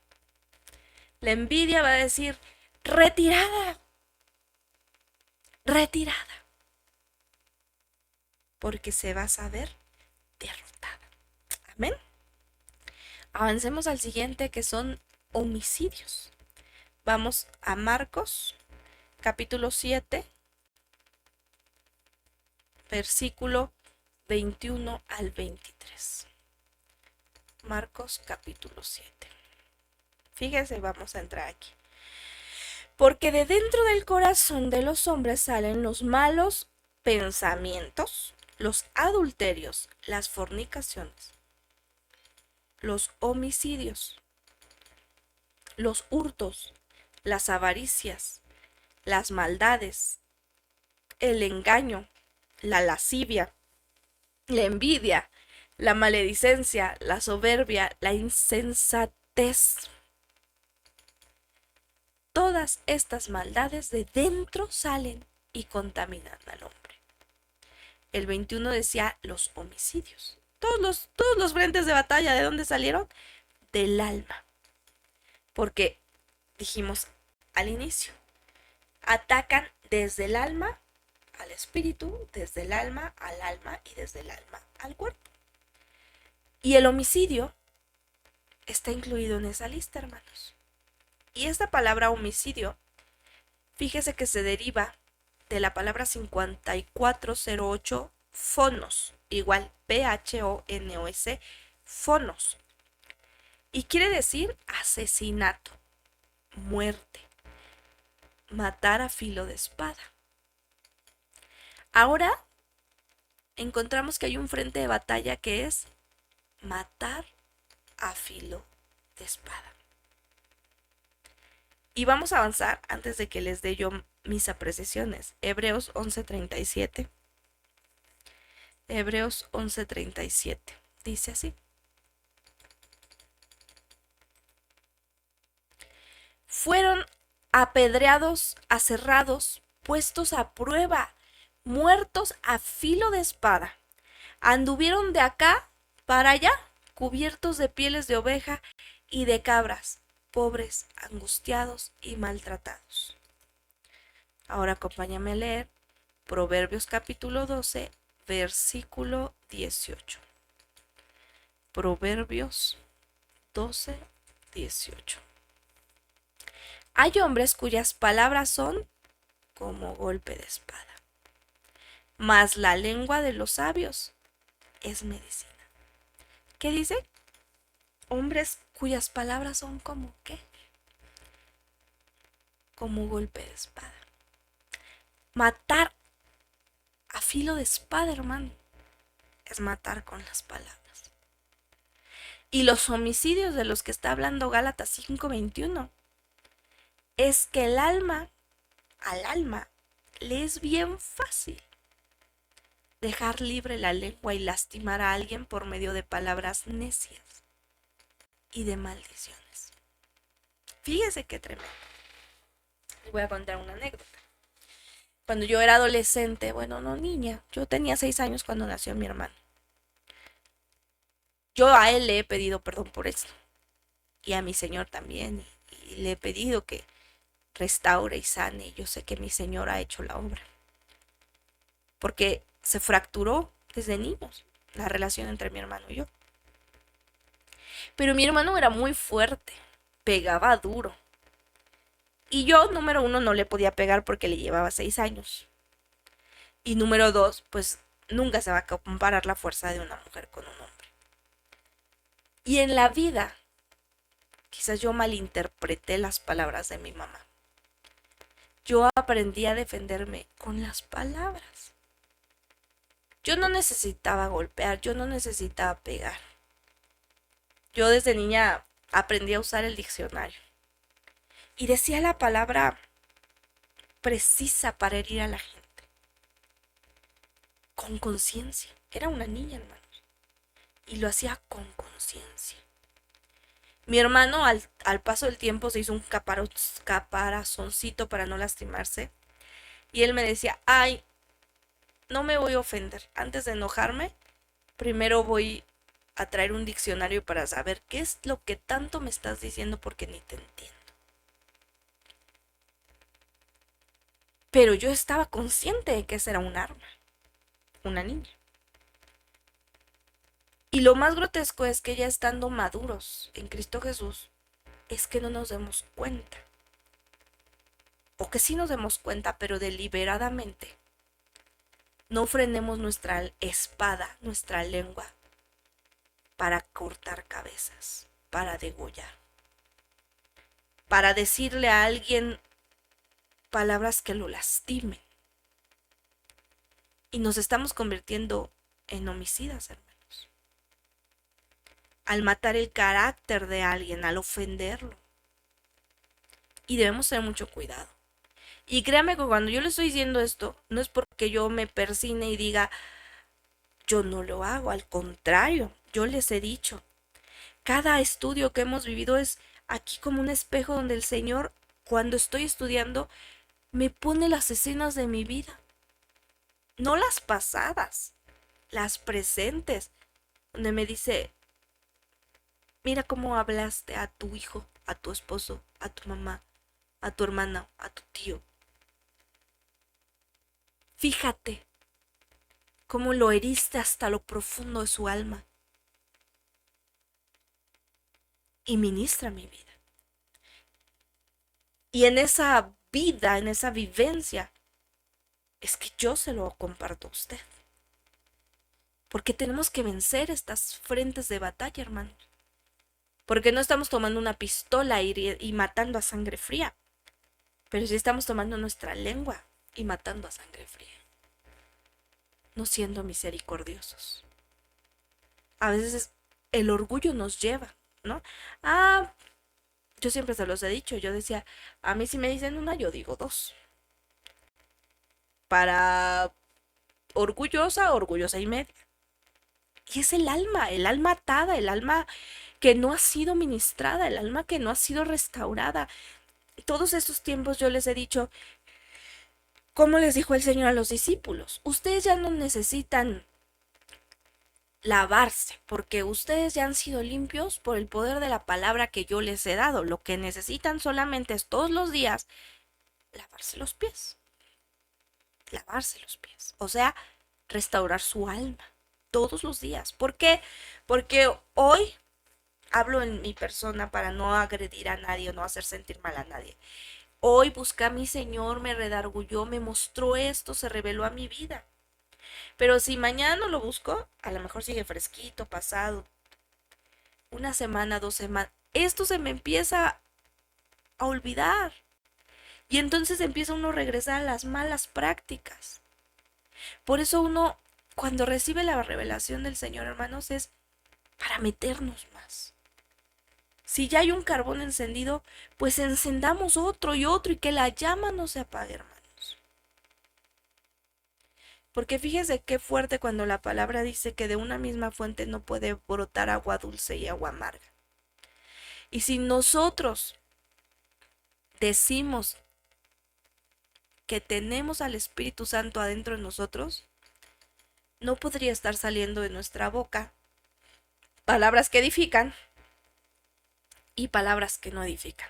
La envidia va a decir, retirada, retirada. Porque se va a saber derrotada. Amén. Avancemos al siguiente, que son homicidios. Vamos a Marcos, capítulo 7, versículo 21 al 23. Marcos, capítulo 7. Fíjese, vamos a entrar aquí. Porque de dentro del corazón de los hombres salen los malos pensamientos, los adulterios, las fornicaciones, los homicidios, los hurtos, las avaricias, las maldades, el engaño, la lascivia, la envidia, la maledicencia, la soberbia, la insensatez. Todas estas maldades de dentro salen y contaminan al hombre. El 21 decía los homicidios. Todos los frentes de batalla, ¿de dónde salieron? Del alma. Porque dijimos al inicio, atacan desde el alma al espíritu, desde el alma al alma y desde el alma al cuerpo. Y el homicidio está incluido en esa lista, hermanos. Y esta palabra homicidio, fíjese que se deriva de la palabra 5408 fonos, igual PHONOS, fonos. Y quiere decir asesinato, muerte, matar a filo de espada. Ahora encontramos que hay un frente de batalla que es matar a filo de espada. Y vamos a avanzar antes de que les dé yo mis apreciaciones. Hebreos 11:37. Hebreos 11:37. Dice así. Fueron apedreados, aserrados, puestos a prueba, muertos a filo de espada. Anduvieron de acá para allá, cubiertos de pieles de oveja y de cabras, pobres, angustiados y maltratados. Ahora acompáñame a leer Proverbios capítulo 12, versículo 18. Proverbios 12, 18. Hay hombres cuyas palabras son como golpe de espada, mas la lengua de los sabios es medicina. ¿Qué dice? Hombres cuyas palabras son como ¿qué? Como golpe de espada. Matar a filo de espada, hermano, es matar con las palabras. Y los homicidios de los que está hablando Gálatas 5:21 es que al alma le es bien fácil dejar libre la lengua y lastimar a alguien por medio de palabras necias y de maldiciones. Fíjese qué tremendo. Les voy a contar una anécdota. Cuando yo era adolescente, bueno, no niña, yo tenía 6 años cuando nació mi hermano. Yo a él le he pedido perdón por esto. Y a mi Señor también. Y le he pedido que restaure y sane. Yo sé que mi Señor ha hecho la obra. Porque se fracturó desde niños la relación entre mi hermano y yo. Pero mi hermano era muy fuerte, pegaba duro. Y yo, número 1, no le podía pegar porque le llevaba 6 años. Y número 2, pues nunca se va a comparar la fuerza de una mujer con un hombre. Y en la vida, quizás yo malinterpreté las palabras de mi mamá. Yo aprendí a defenderme con las palabras. Yo no necesitaba golpear, yo no necesitaba pegar. Yo desde niña aprendí a usar el diccionario y decía la palabra precisa para herir a la gente, con conciencia. Era una niña, hermano, y lo hacía con conciencia. Mi hermano al paso del tiempo se hizo un caparazoncito para no lastimarse y él me decía, ay, no me voy a ofender. Antes de enojarme, primero voy a traer un diccionario para saber qué es lo que tanto me estás diciendo porque ni te entiendo. Pero yo estaba consciente de que ese era un arma, una niña. Y lo más grotesco es que ya estando maduros en Cristo Jesús, es que no nos demos cuenta. O que sí nos demos cuenta, pero deliberadamente no frenemos nuestra espada, nuestra lengua, para cortar cabezas, para degollar, para decirle a alguien palabras que lo lastimen. Y nos estamos convirtiendo en homicidas, hermanos. Al matar el carácter de alguien, al ofenderlo. Y debemos tener mucho cuidado. Y créame que cuando yo le estoy diciendo esto, no es porque yo me persine y diga, yo no lo hago, al contrario, yo les he dicho, cada estudio que hemos vivido es aquí como un espejo donde el Señor, cuando estoy estudiando, me pone las escenas de mi vida, no las pasadas, las presentes, donde me dice, mira cómo hablaste a tu hijo, a tu esposo, a tu mamá, a tu hermana, a tu tío. Fíjate cómo lo heriste hasta lo profundo de su alma. Y ministra mi vida. Y en esa vida, en esa vivencia, es que yo se lo comparto a usted. Porque tenemos que vencer estas frentes de batalla, hermanos. Porque no estamos tomando una pistola y matando a sangre fría. Pero sí estamos tomando nuestra lengua y matando a sangre fría. No siendo misericordiosos. A veces el orgullo nos lleva, ¿no? Yo siempre se los he dicho, yo decía, a mí si me dicen una, yo digo dos. Para orgullosa, orgullosa y media. Y es el alma atada, el alma que no ha sido ministrada, el alma que no ha sido restaurada. Todos estos tiempos yo les he dicho, como les dijo el Señor a los discípulos, ustedes ya no necesitan lavarse, porque ustedes ya han sido limpios por el poder de la palabra que yo les he dado. Lo que necesitan solamente es todos los días lavarse los pies. Lavarse los pies. O sea, restaurar su alma todos los días. ¿Por qué? Porque hoy hablo en mi persona para no agredir a nadie o no hacer sentir mal a nadie. Hoy busqué a mi Señor, me redargulló, me mostró esto, se reveló a mi vida. Pero si mañana no lo busco, a lo mejor sigue fresquito, pasado, una semana, 2 semanas, esto se me empieza a olvidar. Y entonces empieza uno a regresar a las malas prácticas. Por eso uno, cuando recibe la revelación del Señor, hermanos, es para meternos más. Si ya hay un carbón encendido, pues encendamos otro y que la llama no se apague, hermanos. Porque fíjese qué fuerte cuando la palabra dice que de una misma fuente no puede brotar agua dulce y agua amarga. Y si nosotros decimos que tenemos al Espíritu Santo adentro de nosotros, no podría estar saliendo de nuestra boca palabras que edifican y palabras que no edifican.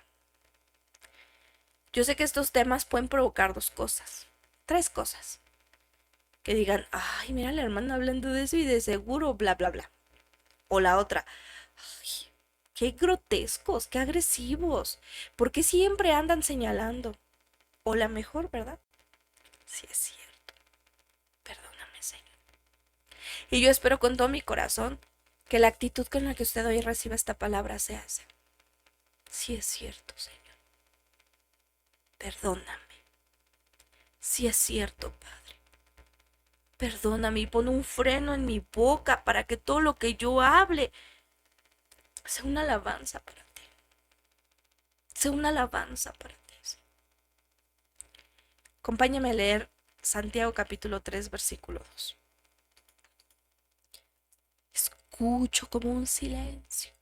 Yo sé que estos temas pueden provocar dos cosas, tres cosas. Que digan, ay, mira la hermana hablando de eso y de seguro, bla, bla, bla. O la otra, ay, qué grotescos, qué agresivos. ¿Por qué siempre andan señalando? O la mejor, ¿verdad? Sí es cierto. Perdóname, Señor. Y yo espero con todo mi corazón que la actitud con la que usted hoy reciba esta palabra sea esa. Sí es cierto, Señor. Perdóname. Sí es cierto, Padre. Perdóname y pon un freno en mi boca para que todo lo que yo hable sea una alabanza para ti. Sea una alabanza para ti. Acompáñame a leer Santiago capítulo 3, versículo 2. Escucho como un silencio.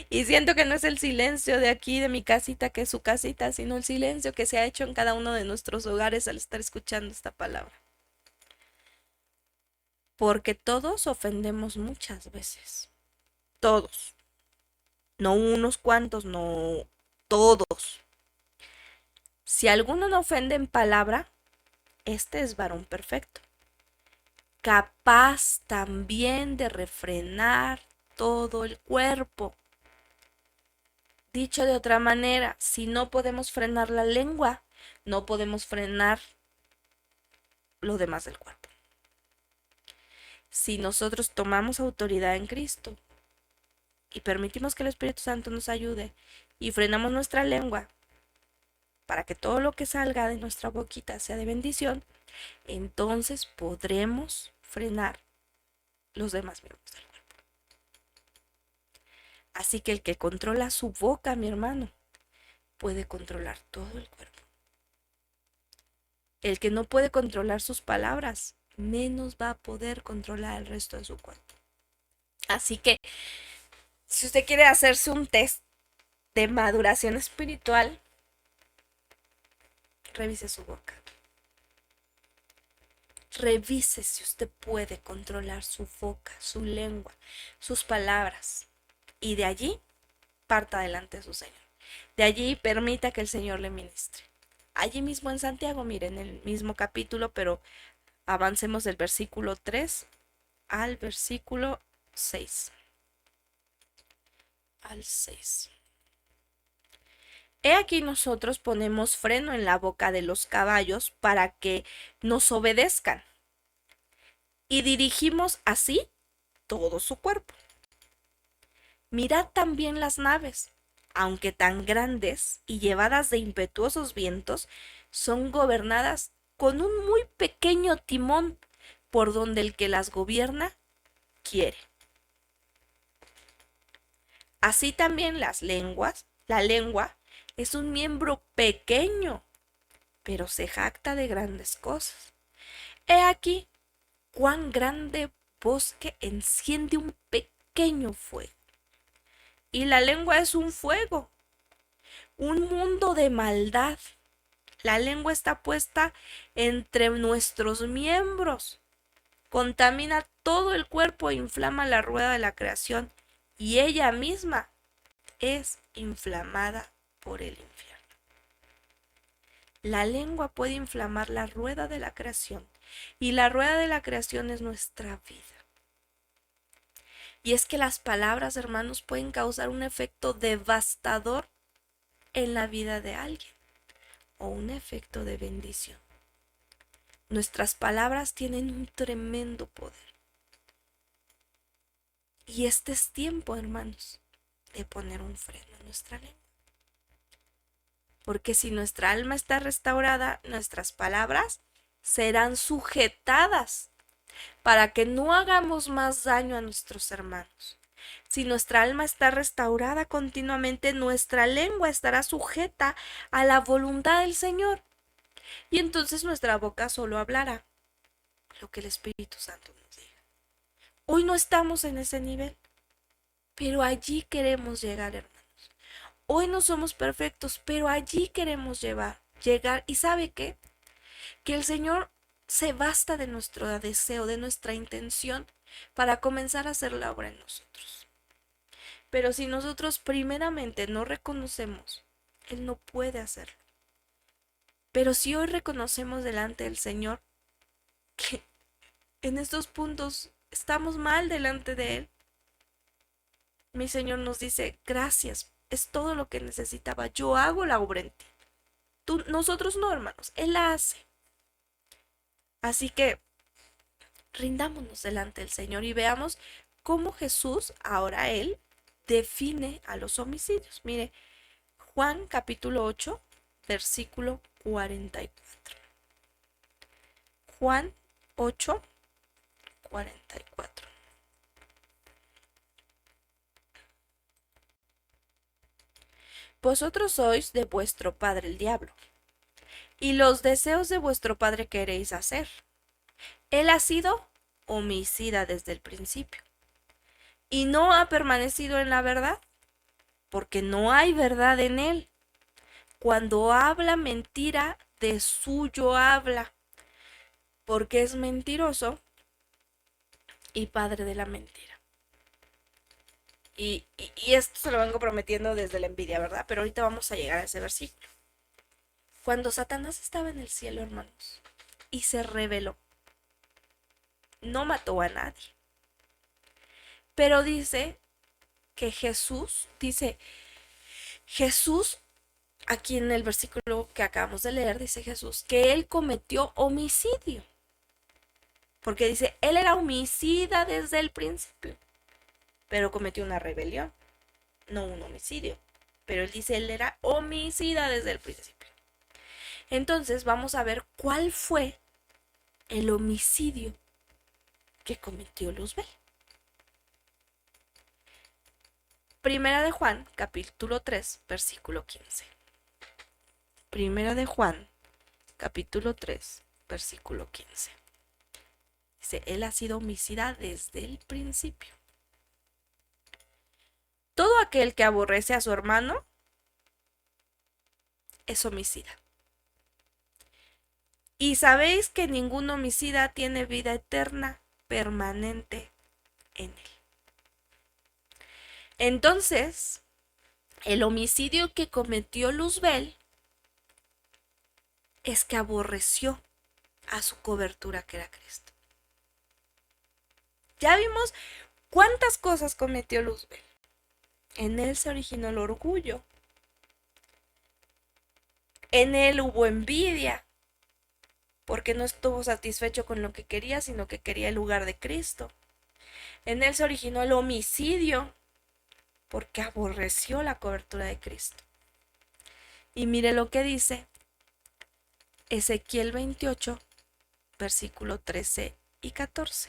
Y siento que no es el silencio de aquí, de mi casita, que es su casita, sino el silencio que se ha hecho en cada uno de nuestros hogares al estar escuchando esta palabra. Porque todos ofendemos muchas veces. Todos. No unos cuantos, no todos. Si alguno no ofende en palabra, este es varón perfecto, capaz también de refrenar todo el cuerpo. Dicho de otra manera, si no podemos frenar la lengua, no podemos frenar lo demás del cuerpo. Si nosotros tomamos autoridad en Cristo y permitimos que el Espíritu Santo nos ayude y frenamos nuestra lengua para que todo lo que salga de nuestra boquita sea de bendición, entonces podremos frenar los demás miembros del cuerpo. Así que el que controla su boca, mi hermano, puede controlar todo el cuerpo. El que no puede controlar sus palabras, menos va a poder controlar el resto de su cuerpo. Así que, si usted quiere hacerse un test de maduración espiritual, revise su boca. Revise si usted puede controlar su boca, su lengua, sus palabras. Y de allí, parta delante de su Señor. De allí permita que el Señor le ministre. Allí mismo en Santiago, miren, el mismo capítulo, pero avancemos del versículo 3 al versículo 6. Al 6. He aquí nosotros ponemos freno en la boca de los caballos para que nos obedezcan y dirigimos así todo su cuerpo. Mirad también las naves, aunque tan grandes y llevadas de impetuosos vientos, son gobernadas con un muy pequeño timón por donde el que las gobierna quiere. Así también la lengua es un miembro pequeño, pero se jacta de grandes cosas. He aquí cuán grande bosque enciende un pequeño fuego. Y la lengua es un fuego, un mundo de maldad. La lengua está puesta entre nuestros miembros, contamina todo el cuerpo e inflama la rueda de la creación, y ella misma es inflamada por el infierno. La lengua puede inflamar la rueda de la creación, y la rueda de la creación es nuestra vida. Y es que las palabras, hermanos, pueden causar un efecto devastador en la vida de alguien o un efecto de bendición. Nuestras palabras tienen un tremendo poder. Y este es tiempo, hermanos, de poner un freno a nuestra lengua. Porque si nuestra alma está restaurada, nuestras palabras serán sujetadas para que no hagamos más daño a nuestros hermanos. Si nuestra alma está restaurada continuamente, nuestra lengua estará sujeta a la voluntad del Señor. Y entonces nuestra boca solo hablará lo que el Espíritu Santo nos diga. Hoy no estamos en ese nivel, pero allí queremos llegar, hermanos. Hoy no somos perfectos, pero allí queremos llegar. ¿Y sabe qué? Que el Señor se basta de nuestro deseo, de nuestra intención, para comenzar a hacer la obra en nosotros. Pero si nosotros primeramente no reconocemos, Él no puede hacerlo. Pero si hoy reconocemos delante del Señor que en estos puntos estamos mal delante de Él, mi Señor nos dice, gracias, es todo lo que necesitaba, yo hago la obra en ti. Nosotros no, hermanos, Él la hace. Así que rindámonos delante del Señor y veamos cómo Jesús, ahora Él, define a los homicidios. Mire, Juan capítulo 8, versículo 44. Juan 8:44. Vosotros sois de vuestro padre el diablo, y los deseos de vuestro padre queréis hacer. Él ha sido homicida desde el principio, y no ha permanecido en la verdad, porque no hay verdad en él. Cuando habla mentira, de suyo habla, porque es mentiroso y padre de la mentira. Y esto se lo vengo prometiendo desde la envidia, ¿verdad? Pero ahorita vamos a llegar a ese versículo. Cuando Satanás estaba en el cielo, hermanos, y se rebeló, no mató a nadie. Pero dice que Jesús, aquí en el versículo que acabamos de leer, dice Jesús, que él cometió homicidio. Porque dice, él era homicida desde el principio, pero cometió una rebelión, no un homicidio. Pero él dice, él era homicida desde el principio. Entonces vamos a ver cuál fue el homicidio que cometió Luzbel. Primera de Juan, capítulo 3, versículo 15. Primera de Juan, capítulo 3, versículo 15. Dice, él ha sido homicida desde el principio. Todo aquel que aborrece a su hermano es homicida. Y sabéis que ningún homicida tiene vida eterna permanente en él. Entonces, el homicidio que cometió Luzbel es que aborreció a su cobertura que era Cristo. Ya vimos cuántas cosas cometió Luzbel. En él se originó el orgullo. En él hubo envidia, porque no estuvo satisfecho con lo que quería, sino que quería el lugar de Cristo. En él se originó el homicidio, porque aborreció la cobertura de Cristo. Y mire lo que dice Ezequiel 28, versículo 13 y 14.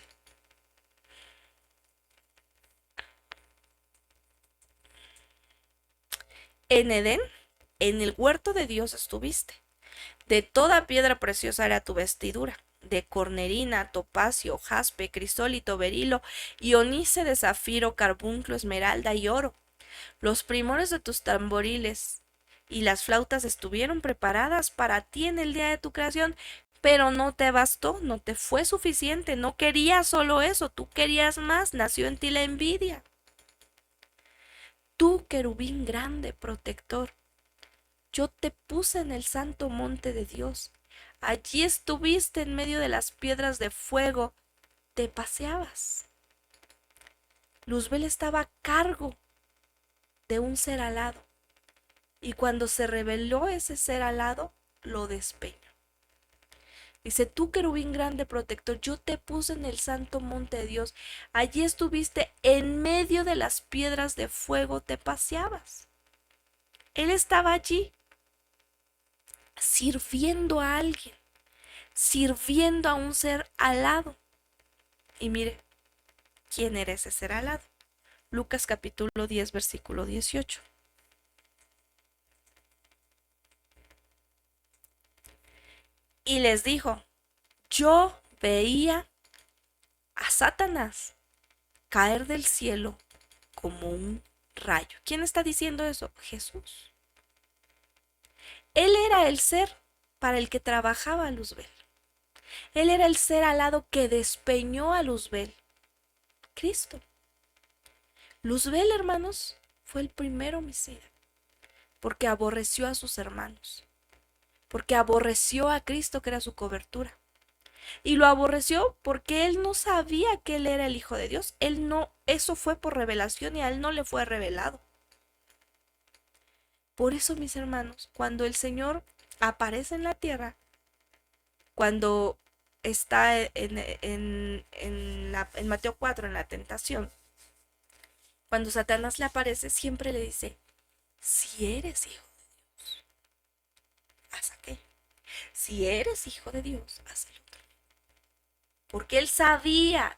En Edén, en el huerto de Dios estuviste. De toda piedra preciosa era tu vestidura, de cornerina, topacio, jaspe, crisólito, berilo, ionice de zafiro, carbunclo, esmeralda y oro. Los primores de tus tamboriles y las flautas estuvieron preparadas para ti en el día de tu creación, pero no te bastó, no te fue suficiente, no querías solo eso, tú querías más, nació en ti la envidia. Tú, querubín grande, protector, yo te puse en el santo monte de Dios. Allí estuviste en medio de las piedras de fuego, te paseabas. Luzbel estaba a cargo de un ser alado, y cuando se reveló ese ser alado, lo despeñó. Dice, tú, querubín grande protector, yo te puse en el santo monte de Dios. Allí estuviste en medio de las piedras de fuego, te paseabas. Él estaba allí, sirviendo a alguien, sirviendo a un ser alado. Y mire, ¿quién era ese ser alado? Lucas capítulo 10, versículo 18. Y les dijo, yo veía a Satanás caer del cielo como un rayo. ¿Quién está diciendo eso? Jesús. Él era el ser para el que trabajaba Luzbel. Él era el ser alado que despeñó a Luzbel. Cristo. Luzbel, hermanos, fue el primer homicida, porque aborreció a sus hermanos, porque aborreció a Cristo que era su cobertura. Y lo aborreció porque él no sabía que él era el Hijo de Dios. Él no, eso fue por revelación y a él no le fue revelado. Por eso, mis hermanos, cuando el Señor aparece en la tierra, cuando está en Mateo 4, en la tentación, cuando Satanás le aparece, siempre le dice, si eres hijo de Dios, haz aquello. Si eres hijo de Dios, haz el otro. porque él sabía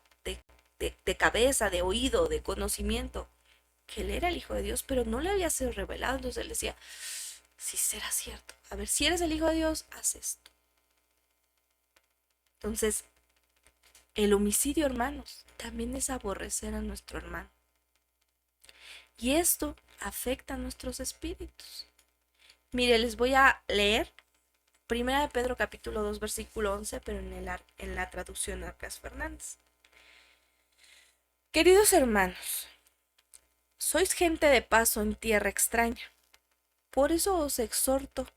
de cabeza, de oído, de conocimiento, que él era el Hijo de Dios, pero no le había sido revelado. Entonces él decía, si será cierto, a ver, si eres el Hijo de Dios, haz esto. Entonces, el homicidio, hermanos, también es aborrecer a nuestro hermano. Y esto afecta a nuestros espíritus. Mire, les voy a leer Primera de Pedro capítulo 2 versículo 11, pero en la traducción Arcas Fernández. Queridos hermanos, sois gente de paso en tierra extraña. Por eso os exhorto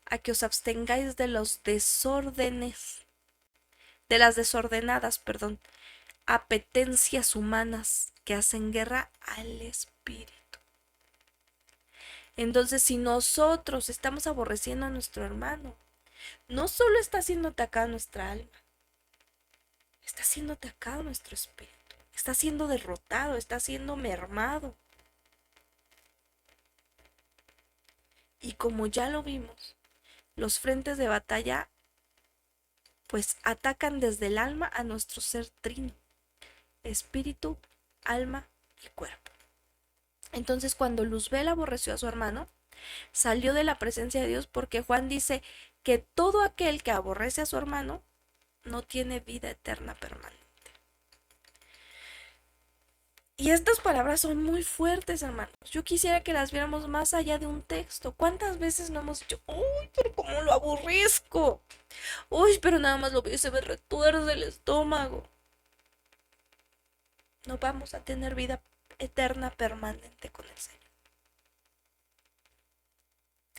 a que os abstengáis de los desórdenes, de las desordenadas, apetencias humanas que hacen guerra al espíritu. Entonces, si nosotros estamos aborreciendo a nuestro hermano, no solo está siendo atacada nuestra alma, está siendo atacado nuestro espíritu, está siendo derrotado, está siendo mermado. Y como ya lo vimos, los frentes de batalla pues atacan desde el alma a nuestro ser trino, espíritu, alma y cuerpo. Entonces, cuando Luzbel aborreció a su hermano, salió de la presencia de Dios, porque Juan dice que todo aquel que aborrece a su hermano no tiene vida eterna permanente. Y estas palabras son muy fuertes, hermanos. Yo quisiera que las viéramos más allá de un texto. ¿Cuántas veces no hemos dicho, uy, pero cómo lo aborrezco? Uy, pero nada más lo veo y se me retuerce el estómago. No vamos a tener vida eterna permanente con el Señor.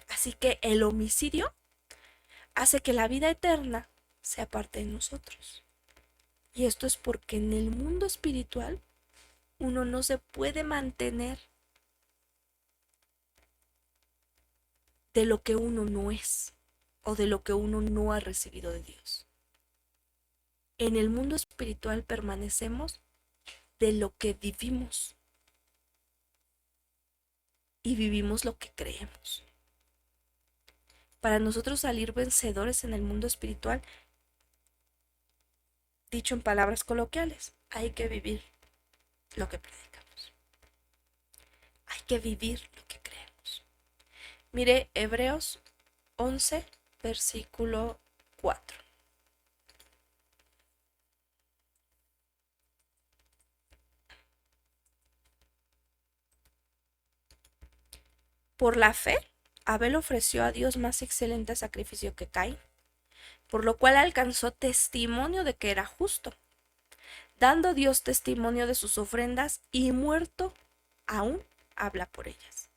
Así que el homicidio hace que la vida eterna sea parte de nosotros. Y esto es porque en el mundo espiritual uno no se puede mantener de lo que uno no es o de lo que uno no ha recibido de Dios. En el mundo espiritual permanecemos de lo que vivimos y vivimos lo que creemos. Para nosotros salir vencedores en el mundo espiritual, dicho en palabras coloquiales, hay que vivir lo que predicamos. Hay que vivir lo que creemos. Mire, Hebreos 11, versículo 4. Por la fe, Abel ofreció a Dios más excelente sacrificio que Caín, por lo cual alcanzó testimonio de que era justo, dando Dios testimonio de sus ofrendas, y muerto aún habla por ellas.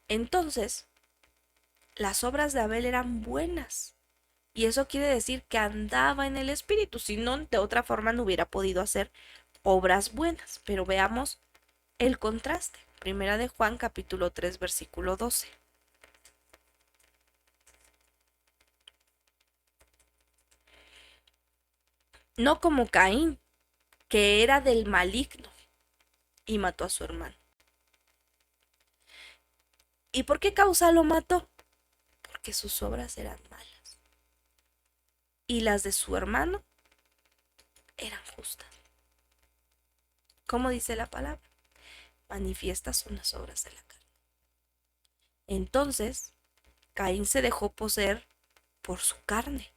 Entonces, las obras de Abel eran buenas, y eso quiere decir que andaba en el espíritu, si no, de otra forma no hubiera podido hacer obras buenas. Pero veamos el contraste. Primera de Juan capítulo 3 versículo 12. No como Caín, que era del maligno y mató a su hermano. ¿Y por qué causa lo mató? Porque sus obras eran malas y las de su hermano eran justas. ¿Cómo dice la palabra? Manifiestas son las obras de la carne. Entonces, Caín se dejó poseer por su carne.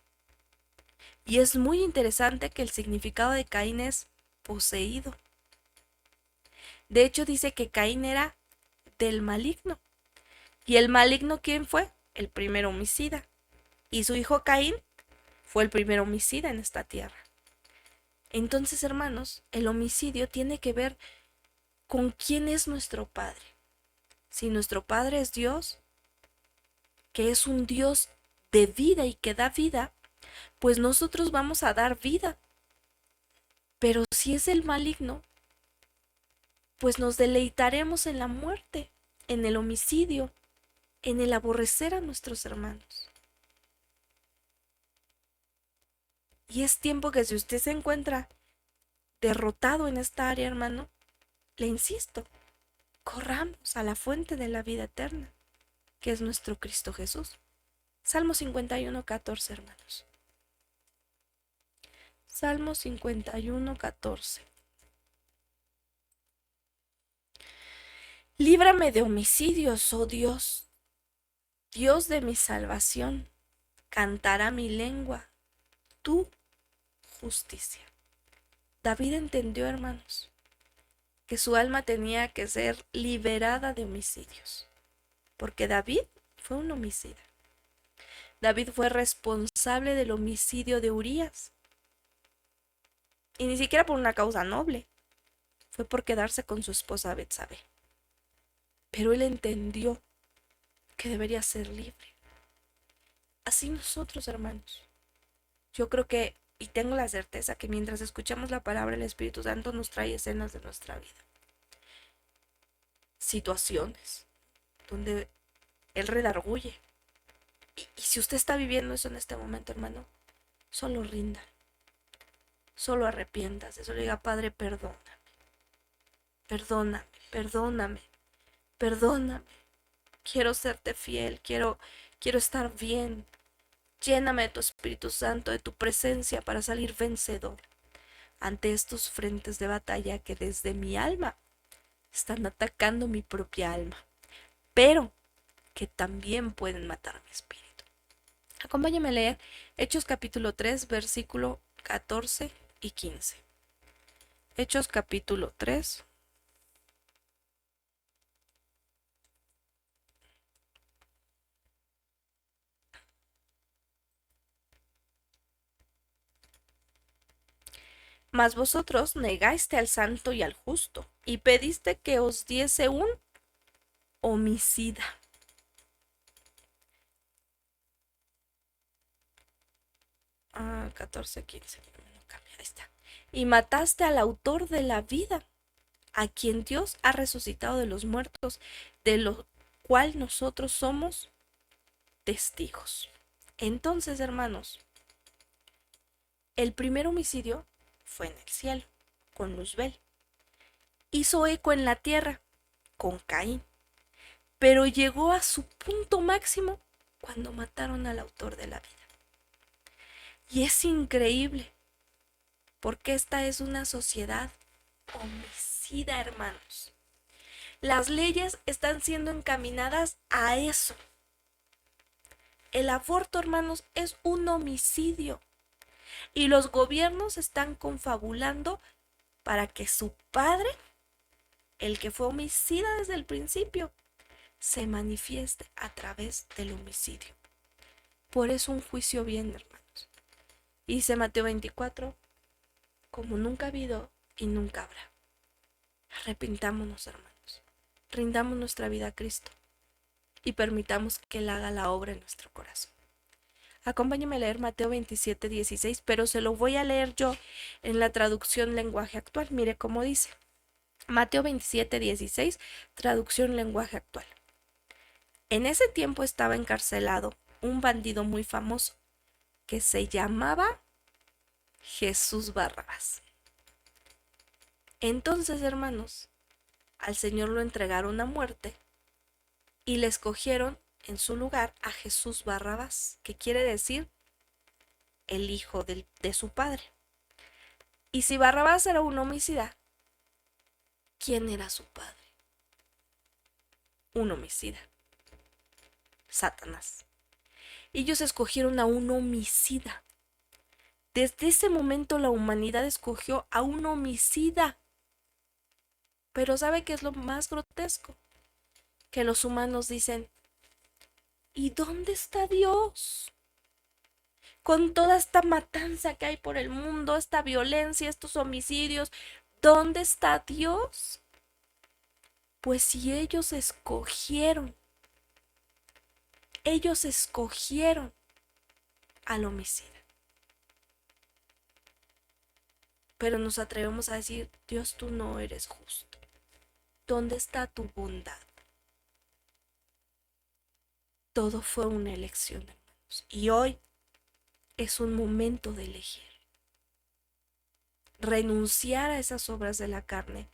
Y es muy interesante que el significado de Caín es poseído. De hecho, dice que Caín era del maligno. ¿Y el maligno quién fue? El primer homicida. Y su hijo Caín fue el primer homicida en esta tierra. Entonces, hermanos, el homicidio tiene que ver con quién es nuestro Padre. Si nuestro Padre es Dios, que es un Dios de vida y que da vida, pues nosotros vamos a dar vida. Pero si es el maligno, pues nos deleitaremos en la muerte, en el homicidio, en el aborrecer a nuestros hermanos. Y es tiempo que si usted se encuentra derrotado en esta área, hermano, le insisto, corramos a la fuente de la vida eterna, que es nuestro Cristo Jesús. Salmo 51, 14, hermanos. Salmo 51:14. Líbrame de homicidios, oh Dios, Dios de mi salvación. Cantará mi lengua tu justicia. David entendió, hermanos, que su alma tenía que ser liberada de homicidios, porque David fue un homicida. David fue responsable del homicidio de Urías, y ni siquiera por una causa noble, fue por quedarse con su esposa Betsabé. Pero él entendió que debería ser libre. Así nosotros, hermanos. Yo creo que, y tengo la certeza que mientras escuchamos la palabra, el Espíritu Santo nos trae escenas de nuestra vida. Situaciones donde Él redarguye. Y si usted está viviendo eso en este momento, hermano, solo rinda. Solo arrepiéntase. Solo diga, Padre, perdóname. Perdóname, perdóname, perdóname. Quiero serte fiel, quiero estar bien. Lléname de tu Espíritu Santo, de tu presencia para salir vencedor ante estos frentes de batalla que desde mi alma están atacando mi propia alma, pero que también pueden matar mi espíritu. Acompáñame a leer Hechos capítulo 3, versículo 14 y 15. Hechos capítulo 3. Mas vosotros negaste al santo y al justo, y pediste que os diese un homicida. Ah, 14, 15. No cambia, ahí está. Y mataste al autor de la vida, a quien Dios ha resucitado de los muertos, de lo cual nosotros somos testigos. Entonces, hermanos, el primer homicidio fue en el cielo, con Luzbel. Hizo eco en la tierra, con Caín. Pero llegó a su punto máximo cuando mataron al autor de la vida. Y es increíble, porque esta es una sociedad homicida, hermanos. Las leyes están siendo encaminadas a eso. El aborto, hermanos, es un homicidio. Y los gobiernos están confabulando para que su padre, el que fue homicida desde el principio, se manifieste a través del homicidio. Por eso un juicio viene, hermanos. Y dice Mateo 24, como nunca ha habido y nunca habrá. Arrepintámonos, hermanos. Rindamos nuestra vida a Cristo y permitamos que Él haga la obra en nuestro corazón. Acompáñame a leer Mateo 27, 16, pero se lo voy a leer yo en la traducción lenguaje actual. Mire cómo dice. Mateo 27, 16, traducción lenguaje actual. En ese tiempo estaba encarcelado un bandido muy famoso que se llamaba Jesús Barrabás. Entonces, hermanos, al Señor lo entregaron a muerte y le escogieron en su lugar a Jesús Barrabás, que quiere decir el hijo de su padre. Y si Barrabás era un homicida, ¿quién era su padre? Un homicida. Satanás. Ellos escogieron a un homicida. Desde ese momento la humanidad escogió a un homicida. Pero ¿sabe qué es lo más grotesco? Que los humanos dicen, ¿y dónde está Dios? Con toda esta matanza que hay por el mundo, esta violencia, estos homicidios, ¿dónde está Dios? Pues si ellos escogieron al homicida. Pero nos atrevemos a decir, Dios, tú no eres justo. ¿Dónde está tu bondad? Todo fue una elección, hermanos. Y hoy es un momento de elegir. Renunciar a esas obras de la carne,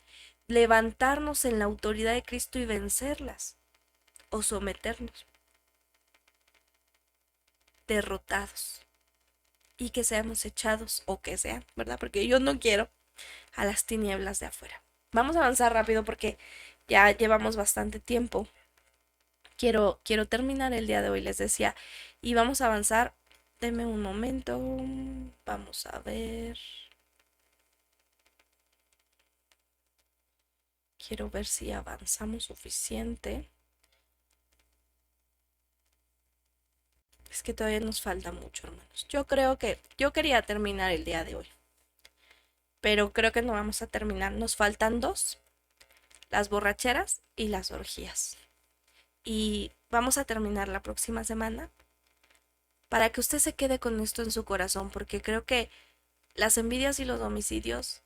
levantarnos en la autoridad de Cristo y vencerlas, o someternos, derrotados, y que seamos echados, o que sean, ¿verdad? Porque yo no quiero, a las tinieblas de afuera. Vamos a avanzar rápido porque ya llevamos bastante tiempo. Quiero terminar el día de hoy, les decía, y vamos a avanzar. Deme un momento. Vamos a ver. Quiero ver si avanzamos suficiente. Es que todavía nos falta mucho, hermanos. Yo quería terminar el día de hoy, pero creo que no vamos a terminar. Nos faltan dos, las borracheras y las orgías. Y vamos a terminar la próxima semana para que usted se quede con esto en su corazón, porque creo que las envidias y los homicidios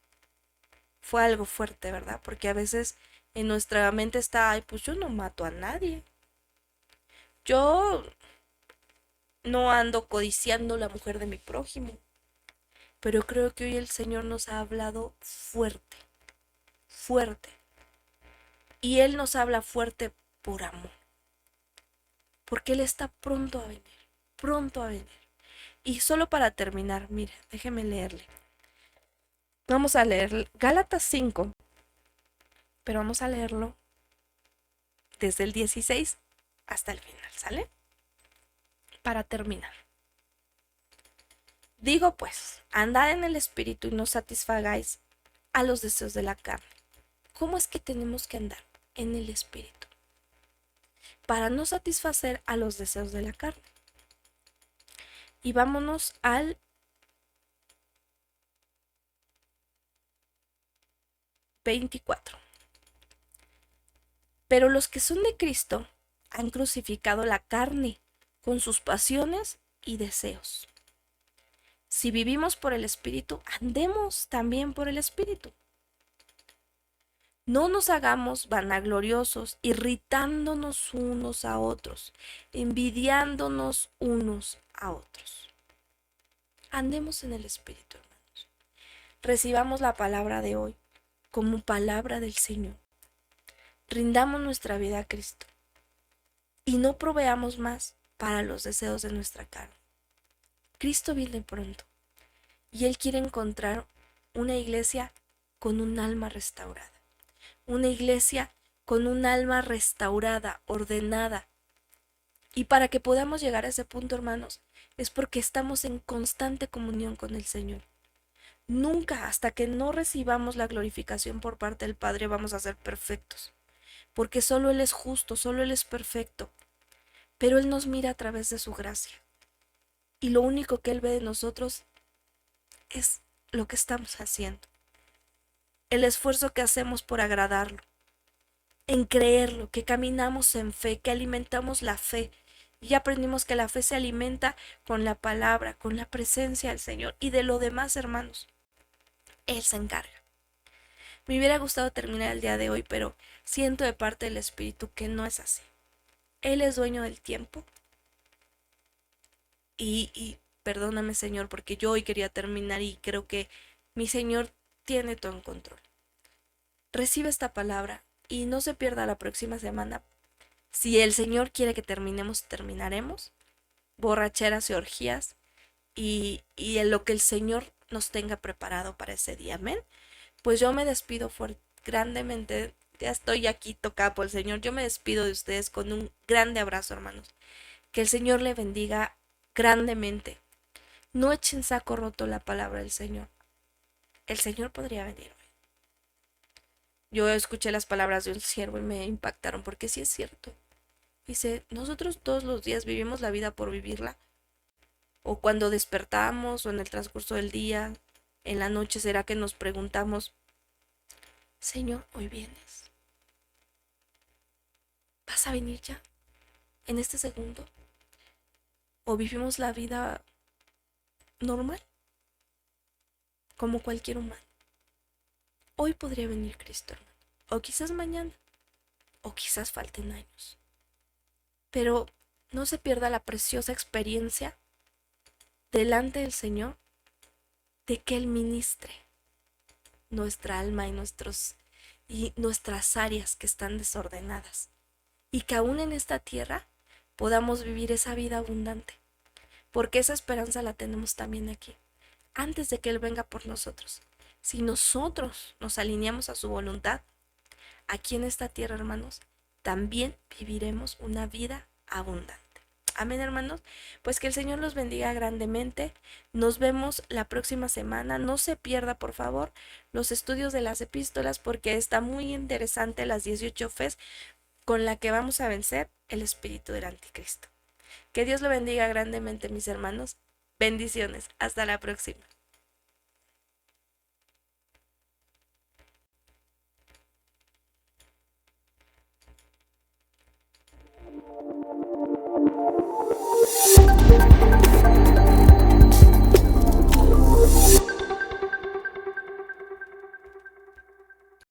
fue algo fuerte, ¿verdad? Porque a veces en nuestra mente está, ay, pues yo no mato a nadie. Yo no ando codiciando la mujer de mi prójimo. Pero creo que hoy el Señor nos ha hablado fuerte, fuerte. Y Él nos habla fuerte por amor. Porque Él está pronto a venir, pronto a venir. Y solo para terminar, mire, déjeme leerle. Vamos a leer Gálatas 5, pero vamos a leerlo desde el 16 hasta el final, ¿sale? Para terminar. Digo pues, andad en el Espíritu y no satisfagáis a los deseos de la carne. ¿Cómo es que tenemos que andar en el Espíritu? Para no satisfacer a los deseos de la carne. Y vámonos al 24. Pero los que son de Cristo han crucificado la carne con sus pasiones y deseos. Si vivimos por el Espíritu, andemos también por el Espíritu. No nos hagamos vanagloriosos, irritándonos unos a otros, envidiándonos unos a otros. Andemos en el Espíritu, hermanos. Recibamos la palabra de hoy como palabra del Señor. Rindamos nuestra vida a Cristo y no proveamos más para los deseos de nuestra carne. Cristo viene pronto y Él quiere encontrar una iglesia con un alma restaurada. Una iglesia con un alma restaurada, ordenada. Y para que podamos llegar a ese punto, hermanos, es porque estamos en constante comunión con el Señor. Nunca, hasta que no recibamos la glorificación por parte del Padre, vamos a ser perfectos. Porque solo Él es justo, solo Él es perfecto. Pero Él nos mira a través de su gracia. Y lo único que Él ve de nosotros es lo que estamos haciendo. El esfuerzo que hacemos por agradarlo, en creerlo, que caminamos en fe, que alimentamos la fe. Y aprendimos que la fe se alimenta con la palabra, con la presencia del Señor. Y de lo demás, hermanos, Él se encarga. Me hubiera gustado terminar el día de hoy, pero siento de parte del Espíritu que no es así. Él es dueño del tiempo. Y perdóname, Señor, porque yo hoy quería terminar y creo que mi Señor tiene todo en control. Recibe esta palabra y no se pierda la próxima semana. Si el Señor quiere que terminemos, terminaremos. Borracheras y orgías y en lo que el Señor nos tenga preparado para ese día. Amén. Pues yo me despido grandemente. Ya estoy aquí tocada por el Señor. Yo me despido de ustedes con un grande abrazo, hermanos. Que el Señor le bendiga grandemente. No echen saco roto la palabra del Señor. El Señor podría venir hoy. Yo escuché las palabras de un siervo y me impactaron porque sí es cierto. Dice, nosotros todos los días vivimos la vida por vivirla. O cuando despertamos o en el transcurso del día, en la noche, será que nos preguntamos, Señor, ¿hoy vienes? ¿Vas a venir ya? ¿En este segundo? ¿O vivimos la vida normal? Como cualquier humano. Hoy podría venir Cristo, hermano. O quizás mañana. O quizás falten años. Pero no se pierda la preciosa experiencia delante del Señor de que Él ministre nuestra alma y nuestras áreas que están desordenadas. Y que aún en esta tierra podamos vivir esa vida abundante. porque esa esperanza la tenemos también aquí, antes de que Él venga por nosotros. Si nosotros nos alineamos a su voluntad, aquí en esta tierra, hermanos, también viviremos una vida abundante. Amén, hermanos. Pues que el Señor los bendiga grandemente. Nos vemos la próxima semana. No se pierda, por favor, los estudios de las epístolas porque está muy interesante las 18 fes con la que vamos a vencer el espíritu del anticristo. Que Dios lo bendiga grandemente, mis hermanos. Bendiciones. Hasta la próxima.